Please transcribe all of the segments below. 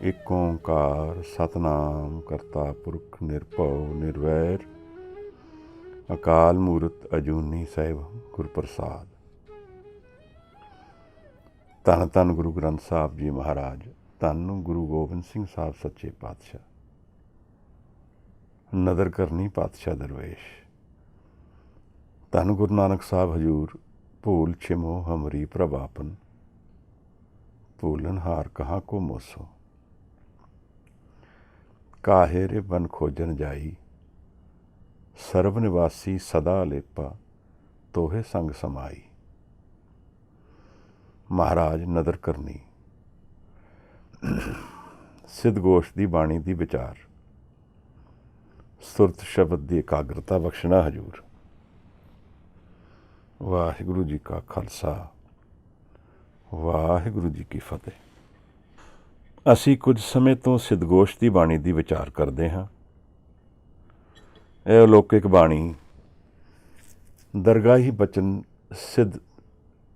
ਇੱਕ ਓਂਕਾਰ ਸਤਨਾਮ ਕਰਤਾ ਪੁਰਖ ਨਿਰਭਉ ਨਿਰਵੈਰ ਅਕਾਲ ਮੂਰਤ ਅਜੂਨੀ ਸਾਹਿਬ ਗੁਰ ਪ੍ਰਸਾਦ। ਧੰਨ ਧੰਨ ਗੁਰੂ ਗ੍ਰੰਥ ਸਾਹਿਬ ਜੀ ਮਹਾਰਾਜ, ਧੰਨ ਗੁਰੂ ਗੋਬਿੰਦ ਸਿੰਘ ਸਾਹਿਬ ਸੱਚੇ ਪਾਤਸ਼ਾਹ। ਨਦਰ ਕਰਨੀ ਪਾਤਸ਼ਾਹ ਦਰਵੇਸ਼। ਧੰਨ ਗੁਰੂ ਨਾਨਕ ਸਾਹਿਬ ਹਜੂਰ। ਭੂਲ ਛਿਮੋ ਹਮਰੀ ਪ੍ਰਭਾਪਨ, ਭੂਲਨ ਹਾਰ ਕਹਾਂ ਕੋ ਮੋਸੋ। ਕਾਹੇ ਰੇ ਬਨ ਖੋਜਨ ਜਾਈ, ਸਰਬ ਨਿਵਾਸੀ ਸਦਾ ਲੇਪਾ, ਤੋਹੇ ਸੰਗ ਸਮਾਈ। ਮਹਾਰਾਜ ਨਦਰ ਕਰਨੀ। ਸਿੱਧ ਗੋਸ਼ ਦੀ ਬਾਣੀ ਦੀ ਵਿਚਾਰ। ਸੁਰਤ ਸ਼ਬਦ ਦੀ ਇਕਾਗਰਤਾ ਬਖਸ਼ਣਾ ਹਜੂਰ। ਵਾਹਿਗੁਰੂ ਜੀ ਕਾ ਖਾਲਸਾ, ਵਾਹਿਗੁਰੂ ਜੀ ਕੀ ਫਤਿਹ। ਅਸੀਂ ਕੁਝ ਸਮੇਂ ਤੋਂ ਸਿੱਧਗੋਸ਼ ਦੀ ਬਾਣੀ ਦੀ ਵਿਚਾਰ ਕਰਦੇ ਹਾਂ। ਇਹ ਅਲੌਕਿਕ ਬਾਣੀ ਦਰਗਾਹੀ ਬਚਨ ਸਿੱਧ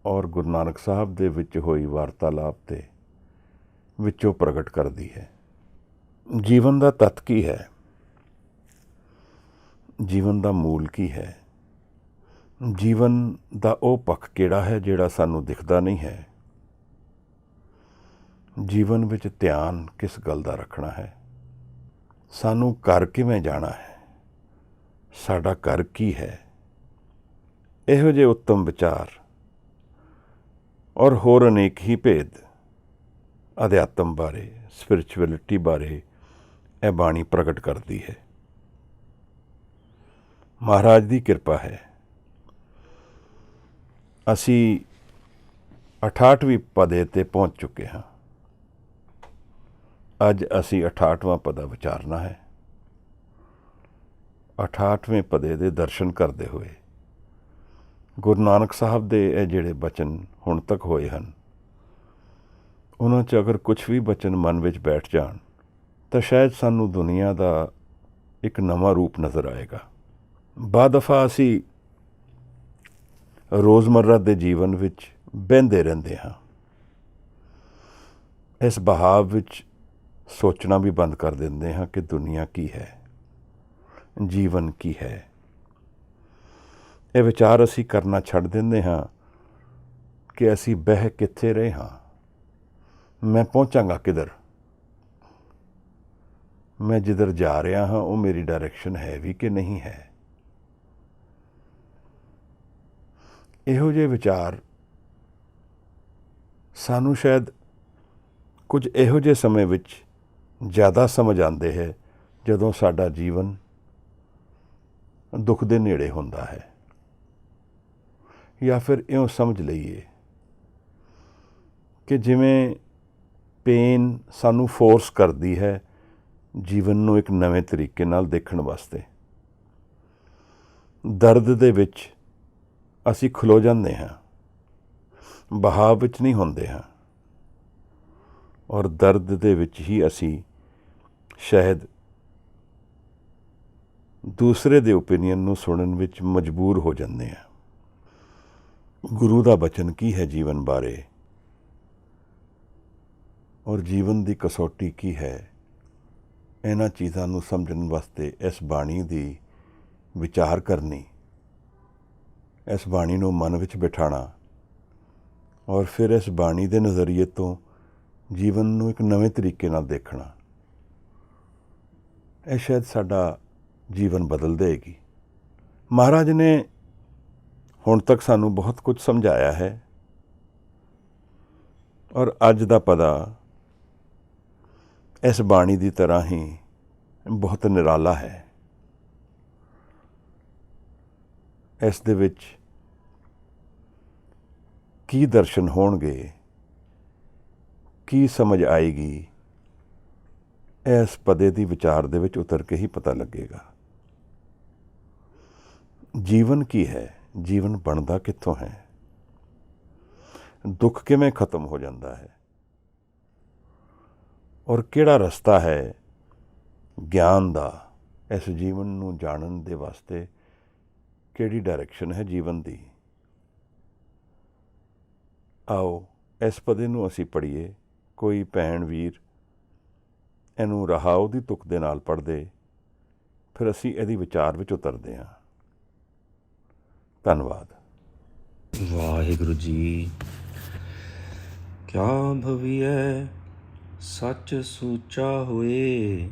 ਔਰ ਗੁਰੂ ਨਾਨਕ ਸਾਹਿਬ ਦੇ ਵਿੱਚ ਹੋਈ ਵਾਰਤਾਲਾਪ ਦੇ ਵਿੱਚੋਂ ਪ੍ਰਗਟ ਕਰਦੀ ਹੈ। ਜੀਵਨ ਦਾ ਤੱਤ ਕੀ ਹੈ? ਜੀਵਨ ਦਾ ਮੂਲ ਕੀ ਹੈ? ਜੀਵਨ ਦਾ ਉਹ ਪੱਖ ਕਿਹੜਾ ਹੈ ਜਿਹੜਾ ਸਾਨੂੰ ਦਿਖਦਾ ਨਹੀਂ ਹੈ? ਜੀਵਨ ਵਿੱਚ ਧਿਆਨ ਕਿਸ ਗੱਲ ਦਾ ਰੱਖਣਾ ਹੈ? ਸਾਨੂੰ ਘਰ ਕਿਵੇਂ ਜਾਣਾ ਹੈ? ਸਾਡਾ ਘਰ ਕੀ ਹੈ? ਇਹੋ ਜਿਹੇ ਉੱਤਮ ਵਿਚਾਰ ਔਰ ਹੋਰ ਅਨੇਕ ਹੀ ਭੇਦ ਅਧਿਆਤਮ ਬਾਰੇ, ਸਪਿਰਿਚੁਅਲਿਟੀ ਬਾਰੇ ਇਹ ਬਾਣੀ ਪ੍ਰਗਟ ਕਰਦੀ ਹੈ। ਮਹਾਰਾਜ ਦੀ ਕਿਰਪਾ ਹੈ, ਅਸੀਂ 68ਵੀਂ ਪਦੇ 'ਤੇ ਪਹੁੰਚ ਚੁੱਕੇ ਹਾਂ। ਅੱਜ ਅਸੀਂ 68ਵਾਂ ਪਦਾ ਵਿਚਾਰਨਾ ਹੈ। 68ਵੇਂ ਪਦੇ ਦੇ ਦਰਸ਼ਨ ਕਰਦੇ ਹੋਏ ਗੁਰੂ ਨਾਨਕ ਸਾਹਿਬ ਦੇ ਇਹ ਜਿਹੜੇ ਬਚਨ ਹੁਣ ਤੱਕ ਹੋਏ ਹਨ, ਉਹਨਾਂ 'ਚ ਅਗਰ ਕੁਛ ਵੀ ਬਚਨ ਮਨ ਵਿੱਚ ਬੈਠ ਜਾਣ ਤਾਂ ਸ਼ਾਇਦ ਸਾਨੂੰ ਦੁਨੀਆ ਦਾ ਇੱਕ ਨਵਾਂ ਰੂਪ ਨਜ਼ਰ ਆਏਗਾ। ਬਾਅਦ ਦਫਾ ਅਸੀਂ ਰੋਜ਼ਮर्रा ਦੇ ਜੀਵਨ ਵਿੱਚ ਬਹਿੰਦੇ ਰਹਿੰਦੇ ਹਾਂ। ਇਸ ਬਹਾਵ ਵਿੱਚ ਸੋਚਣਾ ਵੀ ਬੰਦ ਕਰ ਦਿੰਦੇ ਹਾਂ ਕਿ ਦੁਨੀਆ ਕੀ ਹੈ, ਜੀਵਨ ਕੀ ਹੈ। ਇਹ ਵਿਚਾਰ ਅਸੀਂ ਕਰਨਾ ਛੱਡ ਦਿੰਦੇ ਹਾਂ ਕਿ ਅਸੀਂ ਬਹਿ ਕਿੱਥੇ ਰਹੇ ਹਾਂ, ਮੈਂ ਪਹੁੰਚਾਂਗਾ ਕਿੱਧਰ, ਮੈਂ ਜਿੱਧਰ ਜਾ ਰਿਹਾ ਹਾਂ ਉਹ ਮੇਰੀ ਡਾਇਰੈਕਸ਼ਨ ਹੈ ਵੀ ਕਿ ਨਹੀਂ ਹੈ। ਇਹੋ ਜਿਹੇ ਵਿਚਾਰ ਸਾਨੂੰ ਸ਼ਾਇਦ ਕੁਝ ਇਹੋ ਜਿਹੇ ਸਮੇਂ ਵਿੱਚ ਜ਼ਿਆਦਾ ਸਮਝ ਆਉਂਦੇ ਹੈ ਜਦੋਂ ਸਾਡਾ ਜੀਵਨ ਦੁੱਖ ਦੇ ਨੇੜੇ ਹੁੰਦਾ ਹੈ। ਜਾਂ ਫਿਰ ਇਉਂ ਸਮਝ ਲਈਏ ਕਿ ਜਿਵੇਂ ਪੇਨ ਸਾਨੂੰ ਫੋਰਸ ਕਰਦੀ ਹੈ ਜੀਵਨ ਨੂੰ ਇੱਕ ਨਵੇਂ ਤਰੀਕੇ ਨਾਲ ਦੇਖਣ ਵਾਸਤੇ। ਦਰਦ ਦੇ ਵਿੱਚ ਅਸੀਂ ਖਲੋ ਜਾਂਦੇ ਹਾਂ, ਬਹਾਵ ਵਿੱਚ ਨਹੀਂ ਹੁੰਦੇ ਹਾਂ, ਔਰ ਦਰਦ ਦੇ ਵਿੱਚ ਹੀ ਅਸੀਂ ਸ਼ਾਇਦ ਦੂਸਰੇ ਦੇ ਓਪੀਨੀਅਨ ਨੂੰ ਸੁਣਨ ਵਿੱਚ ਮਜਬੂਰ ਹੋ ਜਾਂਦੇ ਹਾਂ। ਗੁਰੂ ਦਾ ਬਚਨ ਕੀ ਹੈ ਜੀਵਨ ਬਾਰੇ, ਔਰ ਜੀਵਨ ਦੀ ਕਸੌਟੀ ਕੀ ਹੈ, ਇਹਨਾਂ ਚੀਜ਼ਾਂ ਨੂੰ ਸਮਝਣ ਵਾਸਤੇ ਇਸ ਬਾਣੀ ਦੀ ਵਿਚਾਰ ਕਰਨੀ, ਇਸ ਬਾਣੀ ਨੂੰ ਮਨ ਵਿੱਚ ਬਿਠਾਉਣਾ ਔਰ ਫਿਰ ਇਸ ਬਾਣੀ ਦੇ ਨਜ਼ਰੀਏ ਤੋਂ ਜੀਵਨ ਨੂੰ ਇੱਕ ਨਵੇਂ ਤਰੀਕੇ ਨਾਲ ਦੇਖਣਾ, ਇਹ ਸ਼ਾਇਦ ਸਾਡਾ ਜੀਵਨ ਬਦਲ ਦੇਗੀ। ਮਹਾਰਾਜ ਨੇ ਹੁਣ ਤੱਕ ਸਾਨੂੰ ਬਹੁਤ ਕੁਝ ਸਮਝਾਇਆ ਹੈ ਔਰ ਅੱਜ ਦਾ ਪਦਾ ਇਸ ਬਾਣੀ ਦੀ ਤਰ੍ਹਾਂ ਹੀ ਬਹੁਤ ਨਿਰਾਲਾ ਹੈ। ਇਸ ਦੇ ਵਿੱਚ ਕੀ ਦਰਸ਼ਨ ਹੋਣਗੇ, ਕੀ ਸਮਝ ਆਏਗੀ, ਇਸ ਪਦੇ ਦੀ ਵਿਚਾਰ ਦੇ ਵਿੱਚ ਉਤਰ ਕੇ ਹੀ ਪਤਾ ਲੱਗੇਗਾ। ਜੀਵਨ ਕੀ ਹੈ? ਜੀਵਨ ਬਣਦਾ ਕਿੱਥੋਂ ਹੈ? ਦੁੱਖ ਕਿਵੇਂ ਖਤਮ ਹੋ ਜਾਂਦਾ ਹੈ? ਔਰ ਕਿਹੜਾ ਰਸਤਾ ਹੈ ਗਿਆਨ ਦਾ? ਇਸ ਜੀਵਨ ਨੂੰ ਜਾਣਨ ਦੇ ਵਾਸਤੇ ਕਿਹੜੀ ਡਾਇਰੈਕਸ਼ਨ ਹੈ ਜੀਵਨ ਦੀ? ਆਓ ਇਸ ਪਦੇ ਨੂੰ ਅਸੀਂ ਪੜ੍ਹੀਏ। ਕੋਈ ਭੈਣ ਵੀਰ ਇਹਨੂੰ ਰਹਾਓ ਦੀ ਤੁਕ ਦੇ ਨਾਲ ਪੜ੍ਹਦੇ, ਫਿਰ ਅਸੀਂ ਇਹਦੀ ਵਿਚਾਰ ਵਿੱਚ ਉਤਰਦੇ ਹਾਂ। ਧੰਨਵਾਦ। ਵਾਹਿਗੁਰੂ ਜੀ। ਕਿਆ ਭਵੀਐ ਸੱਚ ਸੂਚਾ ਹੋਏ,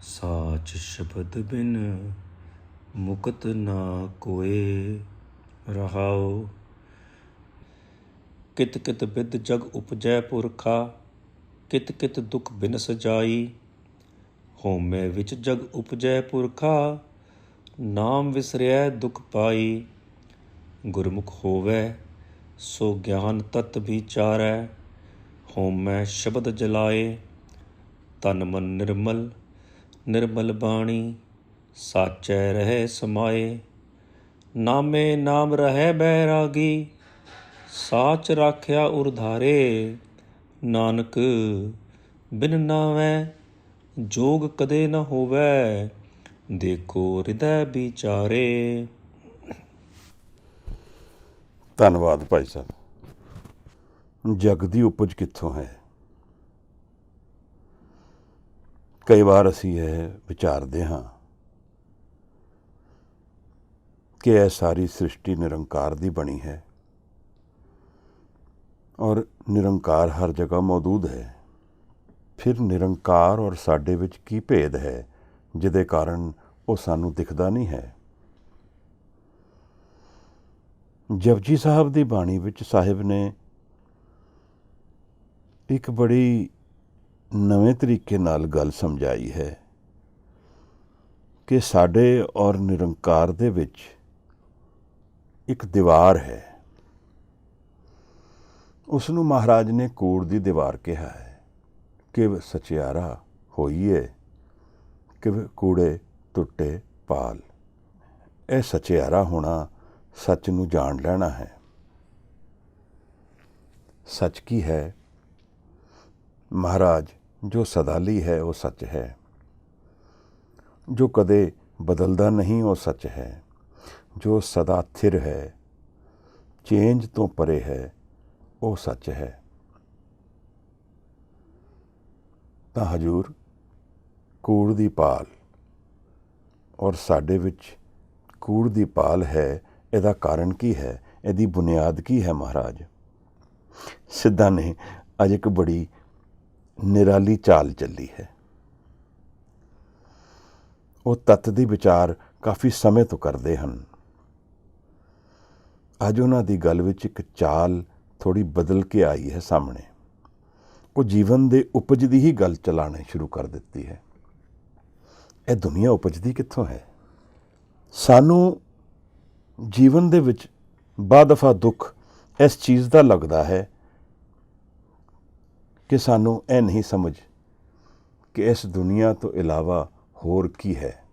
ਸਾਚ ਸ਼ਬਦ ਬਿਨ ਮੁਕਤ ਨਾ ਕੋਏ। ਰਹਾਓ। ਕਿਤ ਕਿਤ ਬਿਦ ਜਗ ਉਪਜੈ ਪੁਰਖਾ, ਕਿਤ ਕਿਤ ਦੁਖ ਬਿਨ ਸਜਾਈ। ਹਉਮੈ ਵਿੱਚ ਜਗ ਉਪਜੈ ਪੁਰਖਾ, ਨਾਮ ਵਿਸਰਿਐ ਦੁਖ ਪਾਈ। ਗੁਰਮੁਖ ਹੋਵੈ ਸੋ ਗਿਆਨ ਤਤ ਵਿਚਾਰੈ, ਹਉਮੈ ਸ਼ਬਦ ਜਲਾਏ। ਤਨ ਮਨ ਨਿਰਮਲ ਨਿਰਮਲ ਬਾਣੀ, ਸਾਚੈ ਰਹਿ ਸਮਾਏ। ਨਾਮੇ ਨਾਮ ਰਹਿ ਬੈਰਾਗੀ, ਸਾਚ ਰਾਖਿਆ ਉਰਧਾਰੇ। ਨਾਨਕ ਬਿਨ ਨਾਵੈ ਜੋਗ ਕਦੇ ਨ ਹੋਵੈ, ਦੇਖੋ ਹਿਰਦੈ ਵਿਚਾਰੇ। ਧੰਨਵਾਦ ਭਾਈ ਸਾਹਿਬ। ਜਗ ਦੀ ਉਪਜ ਕਿੱਥੋਂ ਹੈ? ਕਈ ਵਾਰ ਅਸੀਂ ਇਹ ਵਿਚਾਰਦੇ ਹਾਂ ਕਿ ਇਹ ਸਾਰੀ ਸ੍ਰਿਸ਼ਟੀ ਨਿਰੰਕਾਰ ਦੀ ਬਣੀ ਹੈ ਔਰ ਨਿਰੰਕਾਰ ਹਰ ਜਗ੍ਹਾ ਮੌਜੂਦ ਹੈ। ਫਿਰ ਨਿਰੰਕਾਰ ਔਰ ਸਾਡੇ ਵਿੱਚ ਕੀ ਭੇਦ ਹੈ ਜਿਹਦੇ ਕਾਰਨ ਉਹ ਸਾਨੂੰ ਦਿਖਦਾ ਨਹੀਂ ਹੈ? ਜਪਜੀ ਸਾਹਿਬ ਦੀ ਬਾਣੀ ਵਿੱਚ ਸਾਹਿਬ ਨੇ ਇੱਕ ਬੜੀ ਨਵੇਂ ਤਰੀਕੇ ਨਾਲ ਗੱਲ ਸਮਝਾਈ ਹੈ ਕਿ ਸਾਡੇ ਔਰ ਨਿਰੰਕਾਰ ਦੇ ਵਿੱਚ ਇੱਕ ਦੀਵਾਰ ਹੈ। ਉਸ ਨੂੰ ਮਹਾਰਾਜ ਨੇ ਕੂੜ ਦੀ ਦੀਵਾਰ ਕਿਹਾ ਹੈ ਕਿ ਸਚਿਆਰਾ ਹੋਈਏ ਕਿ ਕੂੜੇ ਟੁੱਟੇ ਪਾਲ। ਇਹ ਸਚਿਆਰਾ ਹੋਣਾ ਸੱਚ ਨੂੰ ਜਾਣ ਲੈਣਾ ਹੈ। ਸੱਚ ਕੀ ਹੈ? ਮਹਾਰਾਜ ਜੋ ਸਦਾ ਲਈ ਹੈ ਉਹ ਸੱਚ ਹੈ, ਜੋ ਕਦੇ ਬਦਲਦਾ ਨਹੀਂ ਉਹ ਸੱਚ ਹੈ, ਜੋ ਸਦਾ ਥਿਰ ਹੈ, ਚੇਂਜ ਤੋਂ ਪਰੇ ਹੈ ਉਹ ਸੱਚ ਹੈ। ਤਾਂ ਹਜ਼ੂਰ ਕੂੜ ਦੀ ਪਾਲ ਔਰ ਸਾਡੇ ਵਿੱਚ ਕੂੜ ਦੀ ਪਾਲ ਹੈ। ਇਹਦਾ ਕਾਰਨ ਕੀ ਹੈ? ਇਹਦੀ ਬੁਨਿਆਦ ਕੀ ਹੈ? ਮਹਾਰਾਜ ਸਿੱਧਾਂ ਨੇ ਅੱਜ ਇੱਕ ਬੜੀ ਨਿਰਾਲੀ ਚਾਲ ਚੱਲੀ ਹੈ। ਉਹ ਤੱਤ ਦੀ ਵਿਚਾਰ ਕਾਫੀ ਸਮੇਂ ਤੋਂ ਕਰਦੇ ਹਨ। ਅੱਜ ਉਹਨਾਂ ਦੀ ਗੱਲ ਵਿੱਚ ਇੱਕ ਚਾਲ ਥੋੜ੍ਹੀ ਬਦਲ ਕੇ ਆਈ ਹੈ ਸਾਹਮਣੇ। ਉਹ ਜੀਵਨ ਦੇ ਉਪਜ ਦੀ ਹੀ ਗੱਲ ਚਲਾਉਣੀ ਸ਼ੁਰੂ ਕਰ ਦਿੱਤੀ ਹੈ। ਇਹ ਦੁਨੀਆ ਉਪਜਦੀ ਕਿੱਥੋਂ ਹੈ? ਸਾਨੂੰ ਜੀਵਨ ਦੇ ਵਿੱਚ ਬਾ-ਦਫਾ ਦੁੱਖ ਇਸ ਚੀਜ਼ ਦਾ ਲੱਗਦਾ ਹੈ ਕਿ ਸਾਨੂੰ ਇਹ ਨਹੀਂ ਸਮਝ ਕਿ ਇਸ ਦੁਨੀਆ ਤੋਂ ਇਲਾਵਾ ਹੋਰ ਕੀ ਹੈ।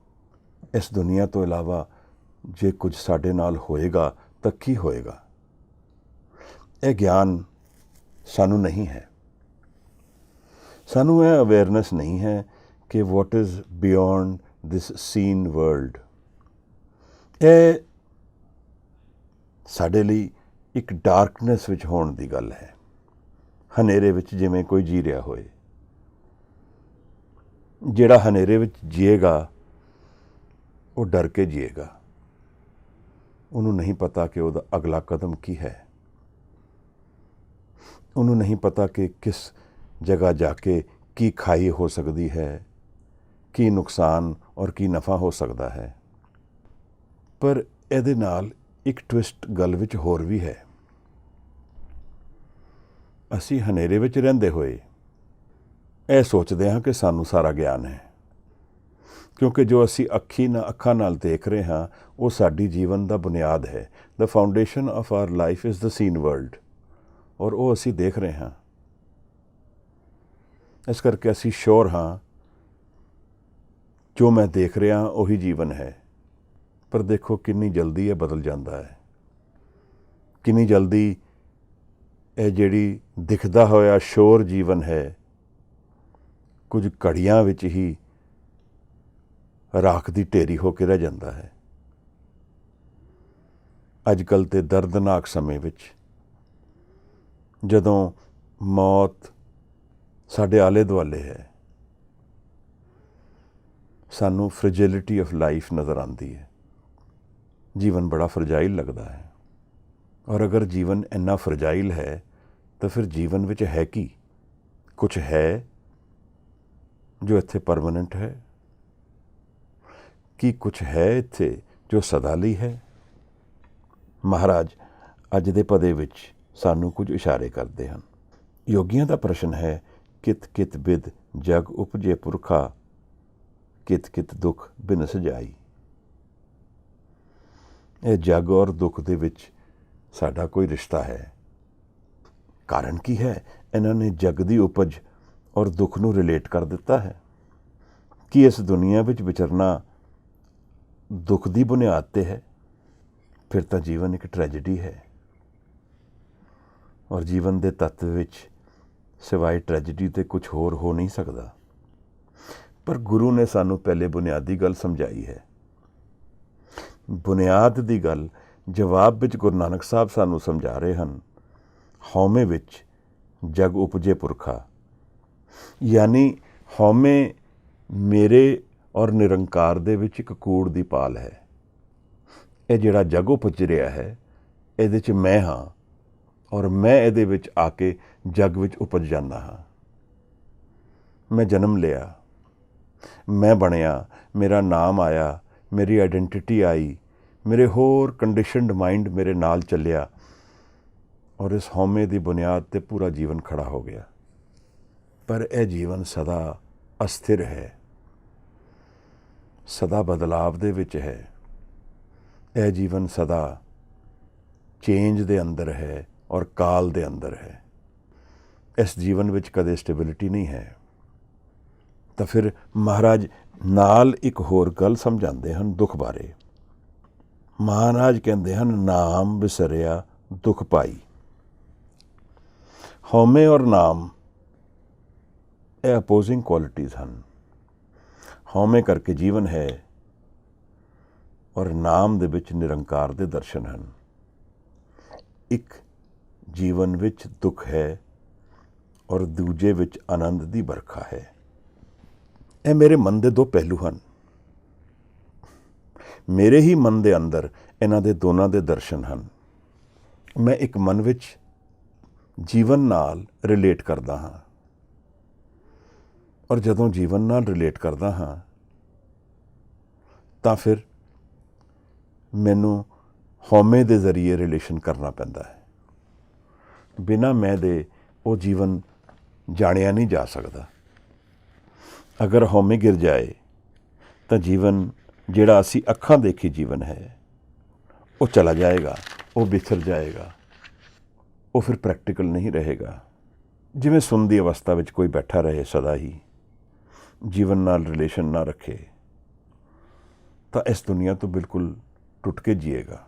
ਇਸ ਦੁਨੀਆ ਤੋਂ ਇਲਾਵਾ ਜੇ ਕੁਝ ਸਾਡੇ ਨਾਲ ਹੋਏਗਾ ਤਾਂ ਕੀ ਹੋਏਗਾ? ਇਹ ਗਿਆਨ ਸਾਨੂੰ ਨਹੀਂ ਹੈ। ਸਾਨੂੰ ਇਹ ਅਵੇਅਰਨੈਸ ਨਹੀਂ ਹੈ ਕਿ what is beyond this scene world. ਇਹ ਸਾਡੇ ਲਈ ਇੱਕ ਡਾਰਕਨੈਸ ਵਿੱਚ ਹੋਣ ਦੀ ਗੱਲ ਹੈ। ਹਨੇਰੇ ਵਿੱਚ ਜਿਵੇਂ ਕੋਈ ਜੀ ਰਿਹਾ ਹੋਏ। ਜਿਹੜਾ ਹਨੇਰੇ ਵਿੱਚ ਜੀਏਗਾ ਉਹ ਡਰ ਕੇ ਜੀਏਗਾ। ਉਹਨੂੰ ਨਹੀਂ ਪਤਾ ਕਿ ਉਹਦਾ ਅਗਲਾ ਕਦਮ ਕੀ ਹੈ। ਉਹਨੂੰ ਨਹੀਂ ਪਤਾ ਕਿ ਕਿਸ ਜਗ੍ਹਾ ਜਾ ਕੇ ਕੀ ਖਾਈ ਹੋ ਸਕਦੀ ਹੈ, ਕੀ ਨੁਕਸਾਨ ਔਰ ਕੀ ਨਫਾ ਹੋ ਸਕਦਾ ਹੈ। ਪਰ ਇਹਦੇ ਨਾਲ ਇੱਕ ਟਵਿਸਟ ਗੱਲ ਵਿੱਚ ਹੋਰ ਵੀ ਹੈ। ਅਸੀਂ ਹਨੇਰੇ ਵਿੱਚ ਰਹਿੰਦੇ ਹੋਏ ਇਹ ਸੋਚਦੇ ਹਾਂ ਕਿ ਸਾਨੂੰ ਸਾਰਾ ਗਿਆਨ ਹੈ, ਕਿਉਂਕਿ ਜੋ ਅਸੀਂ ਅੱਖਾਂ ਨਾਲ ਦੇਖ ਰਹੇ ਹਾਂ ਉਹ ਸਾਡੀ ਜੀਵਨ ਦਾ ਬੁਨਿਆਦ ਹੈ। The foundation of our life is the seen world, ਔਰ ਉਹ ਅਸੀਂ ਦੇਖ ਰਹੇ ਹਾਂ। ਇਸ ਕਰਕੇ ਅਸੀਂ ਸ਼ੋਰ ਹਾਂ ਜੋ ਮੈਂ ਦੇਖ ਰਿਹਾ ਉਹੀ ਜੀਵਨ ਹੈ। ਪਰ ਦੇਖੋ ਕਿੰਨੀ ਜਲਦੀ ਇਹ ਬਦਲ ਜਾਂਦਾ ਹੈ। ਕਿੰਨੀ ਜਲਦੀ ਇਹ ਜਿਹੜੀ ਦਿਖਦਾ ਹੋਇਆ ਸ਼ੋਰ ਜੀਵਨ ਹੈ ਕੁਝ ਘੜੀਆਂ ਵਿੱਚ ਹੀ ਰਾਖ ਦੀ ਢੇਰੀ ਹੋ ਕੇ ਰਹਿ ਜਾਂਦਾ ਹੈ। ਅੱਜ ਕੱਲ੍ਹ ਤੇ ਦਰਦਨਾਕ ਸਮੇਂ ਵਿੱਚ ਜਦੋਂ ਮੌਤ ਸਾਡੇ ਆਲੇ ਦੁਆਲੇ ਹੈ, ਸਾਨੂੰ ਫ੍ਰੈਜਿਲਿਟੀ ਆਫ ਲਾਈਫ ਨਜ਼ਰ ਆਉਂਦੀ ਹੈ। ਜੀਵਨ ਬੜਾ ਫਰਜਾਈਲ ਲੱਗਦਾ ਹੈ। ਔਰ ਅਗਰ ਜੀਵਨ ਇੰਨਾ ਫਰਜਾਈਲ ਹੈ ਤਾਂ ਫਿਰ ਜੀਵਨ ਵਿੱਚ ਹੈ ਕੀ? ਕੁਛ ਹੈ ਜੋ ਇੱਥੇ ਪਰਮਾਨੈਂਟ ਹੈ? ਕੀ ਕੁਛ ਹੈ ਇੱਥੇ ਜੋ ਸਦਾ ਲਈ ਹੈ? ਮਹਾਰਾਜ ਅੱਜ ਦੇ ਪਦੇ ਵਿੱਚ ਸਾਨੂੰ ਕੁਝ ਇਸ਼ਾਰੇ ਕਰਦੇ ਹਨ। ਯੋਗੀਆਂ ਦਾ ਪ੍ਰਸ਼ਨ ਹੈ, ਕਿਤ ਕਿਤ ਬਿਦ ਜਗ ਉਪਜੇ ਪੁਰਖਾ, ਕਿਤ ਕਿਤ ਦੁੱਖ ਬਿਨ ਸਜਾਈ। ਇਹ ਜਗ ਔਰ ਦੁੱਖ ਦੇ ਵਿੱਚ ਸਾਡਾ ਕੋਈ ਰਿਸ਼ਤਾ ਹੈ। ਕਾਰਨ ਕੀ ਹੈ? ਇਹਨਾਂ ਨੇ ਜਗ ਦੀ ਉਪਜ ਔਰ ਦੁੱਖ ਨੂੰ ਰਿਲੇਟ ਕਰ ਦਿੱਤਾ ਹੈ। ਕੀ ਇਸ ਦੁਨੀਆ ਵਿੱਚ ਵਿਚਰਨਾ ਦੁੱਖ ਦੀ ਬੁਨਿਆਦ 'ਤੇ ਹੈ? ਫਿਰ ਤਾਂ ਜੀਵਨ ਇੱਕ ਟ੍ਰੈਜੇਡੀ ਹੈ। ਔਰ ਜੀਵਨ ਦੇ ਤੱਤ ਵਿੱਚ ਸਿਵਾਏ ਟ੍ਰੈਜੇਡੀ ਤੇ ਕੁਝ ਹੋਰ ਹੋ ਨਹੀਂ ਸਕਦਾ। ਪਰ ਗੁਰੂ ਨੇ ਸਾਨੂੰ ਪਹਿਲੇ ਬੁਨਿਆਦੀ ਗੱਲ ਸਮਝਾਈ ਹੈ। ਬੁਨਿਆਦ ਦੀ ਗੱਲ ਜਵਾਬ ਵਿੱਚ ਗੁਰੂ ਨਾਨਕ ਸਾਹਿਬ ਸਾਨੂੰ ਸਮਝਾ ਰਹੇ ਹਨ, ਹਉਮੈ ਵਿੱਚ ਜਗ ਉਪਜੇ ਪੁਰਖਾ। ਯਾਨੀ ਹਉਮੈ ਮੇਰੇ ਔਰ ਨਿਰੰਕਾਰ ਦੇ ਵਿੱਚ ਇੱਕ ਕੂੜ ਦੀ ਪਾਲ ਹੈ। ਇਹ ਜਿਹੜਾ ਜਗ ਉਪਜ ਰਿਹਾ ਹੈ, ਇਹਦੇ 'ਚ ਮੈਂ ਹਾਂ ਔਰ ਮੈਂ ਇਹਦੇ ਵਿੱਚ ਆ ਕੇ ਜਗ ਵਿੱਚ ਉਪਜ ਜਾਂਦਾ ਹਾਂ। ਮੈਂ ਜਨਮ ਲਿਆ, ਮੈਂ ਬਣਿਆ, ਮੇਰਾ ਨਾਮ ਆਇਆ, ਮੇਰੀ ਆਈਡੈਂਟੀਟੀ ਆਈ, ਮੇਰੇ ਹੋਰ ਕੰਡੀਸ਼ਨਡ ਮਾਈਂਡ ਮੇਰੇ ਨਾਲ ਚੱਲਿਆ ਔਰ ਇਸ ਹਉਮੈ ਦੀ ਬੁਨਿਆਦ 'ਤੇ ਪੂਰਾ ਜੀਵਨ ਖੜਾ ਹੋ ਗਿਆ। ਪਰ ਇਹ ਜੀਵਨ ਸਦਾ ਅਸਥਿਰ ਹੈ, ਸਦਾ ਬਦਲਾਵ ਦੇ ਵਿੱਚ ਹੈ। ਇਹ ਜੀਵਨ ਸਦਾ ਚੇਂਜ ਦੇ ਅੰਦਰ ਹੈ ਔਰ ਕਾਲ ਦੇ ਅੰਦਰ ਹੈ। ਇਸ ਜੀਵਨ ਵਿੱਚ ਕਦੇ ਸਟੇਬਿਲਿਟੀ ਨਹੀਂ ਹੈ। ਤਾਂ ਫਿਰ ਮਹਾਰਾਜ ਨਾਲ ਇੱਕ ਹੋਰ ਗੱਲ ਸਮਝਾਉਂਦੇ ਹਨ ਦੁੱਖ ਬਾਰੇ। ਮਹਾਰਾਜ ਕਹਿੰਦੇ ਹਨ, ਨਾਮ ਵਿਸਰਿਆ ਦੁੱਖ ਪਾਈ। ਹਉਮੈ ਔਰ ਨਾਮ ਇਹ ਅਪੋਜ਼ਿੰਗ ਕੁਆਲਿਟੀਜ਼ ਹਨ। ਹਉਮੈ ਕਰਕੇ ਜੀਵਨ ਹੈ ਔਰ ਨਾਮ ਦੇ ਵਿੱਚ ਨਿਰੰਕਾਰ ਦੇ ਦਰਸ਼ਨ ਹਨ। ਇੱਕ ਜੀਵਨ ਵਿੱਚ ਦੁੱਖ ਹੈ ਔਰ ਦੂਜੇ ਵਿੱਚ ਆਨੰਦ ਦੀ ਵਰਖਾ ਹੈ। ਇਹ ਮੇਰੇ ਮਨ ਦੇ ਦੋ ਪਹਿਲੂ ਹਨ। ਮੇਰੇ ਹੀ ਮਨ ਦੇ ਅੰਦਰ ਇਹਨਾਂ ਦੇ ਦੋਨਾਂ ਦੇ ਦਰਸ਼ਨ ਹਨ। ਮੈਂ ਇੱਕ ਮਨ ਵਿੱਚ ਜੀਵਨ ਨਾਲ ਰਿਲੇਟ ਕਰਦਾ ਹਾਂ ਔਰ ਜਦੋਂ ਜੀਵਨ ਨਾਲ ਰਿਲੇਟ ਕਰਦਾ ਹਾਂ ਤਾਂ ਫਿਰ ਮੈਨੂੰ ਹਉਮੈ ਦੇ ਜ਼ਰੀਏ ਰਿਲੇਸ਼ਨ ਕਰਨਾ ਪੈਂਦਾ ਹੈ। ਬਿਨਾਂ ਮੈਂ ਦੇ ਉਹ ਜੀਵਨ ਜਾਣਿਆ ਨਹੀਂ ਜਾ ਸਕਦਾ। ਅਗਰ ਹਉਮੈ ਗਿਰ ਜਾਏ ਤਾਂ ਜੀਵਨ ਜਿਹੜਾ ਅਸੀਂ ਅੱਖਾਂ ਦੇਖੀ ਜੀਵਨ ਹੈ ਉਹ ਚਲਾ ਜਾਏਗਾ, ਉਹ ਵਿਸਰ ਜਾਏਗਾ, ਉਹ ਫਿਰ ਪ੍ਰੈਕਟੀਕਲ ਨਹੀਂ ਰਹੇਗਾ। ਜਿਵੇਂ ਸੁੰਨ ਦੀ ਅਵਸਥਾ ਵਿੱਚ ਕੋਈ ਬੈਠਾ ਰਹੇ ਸਦਾ ਹੀ, ਜੀਵਨ ਨਾਲ ਰਿਲੇਸ਼ਨ ਨਾ ਰੱਖੇ ਤਾਂ ਇਸ ਦੁਨੀਆ ਤੋਂ ਬਿਲਕੁਲ ਟੁੱਟ ਕੇ ਜੀਏਗਾ।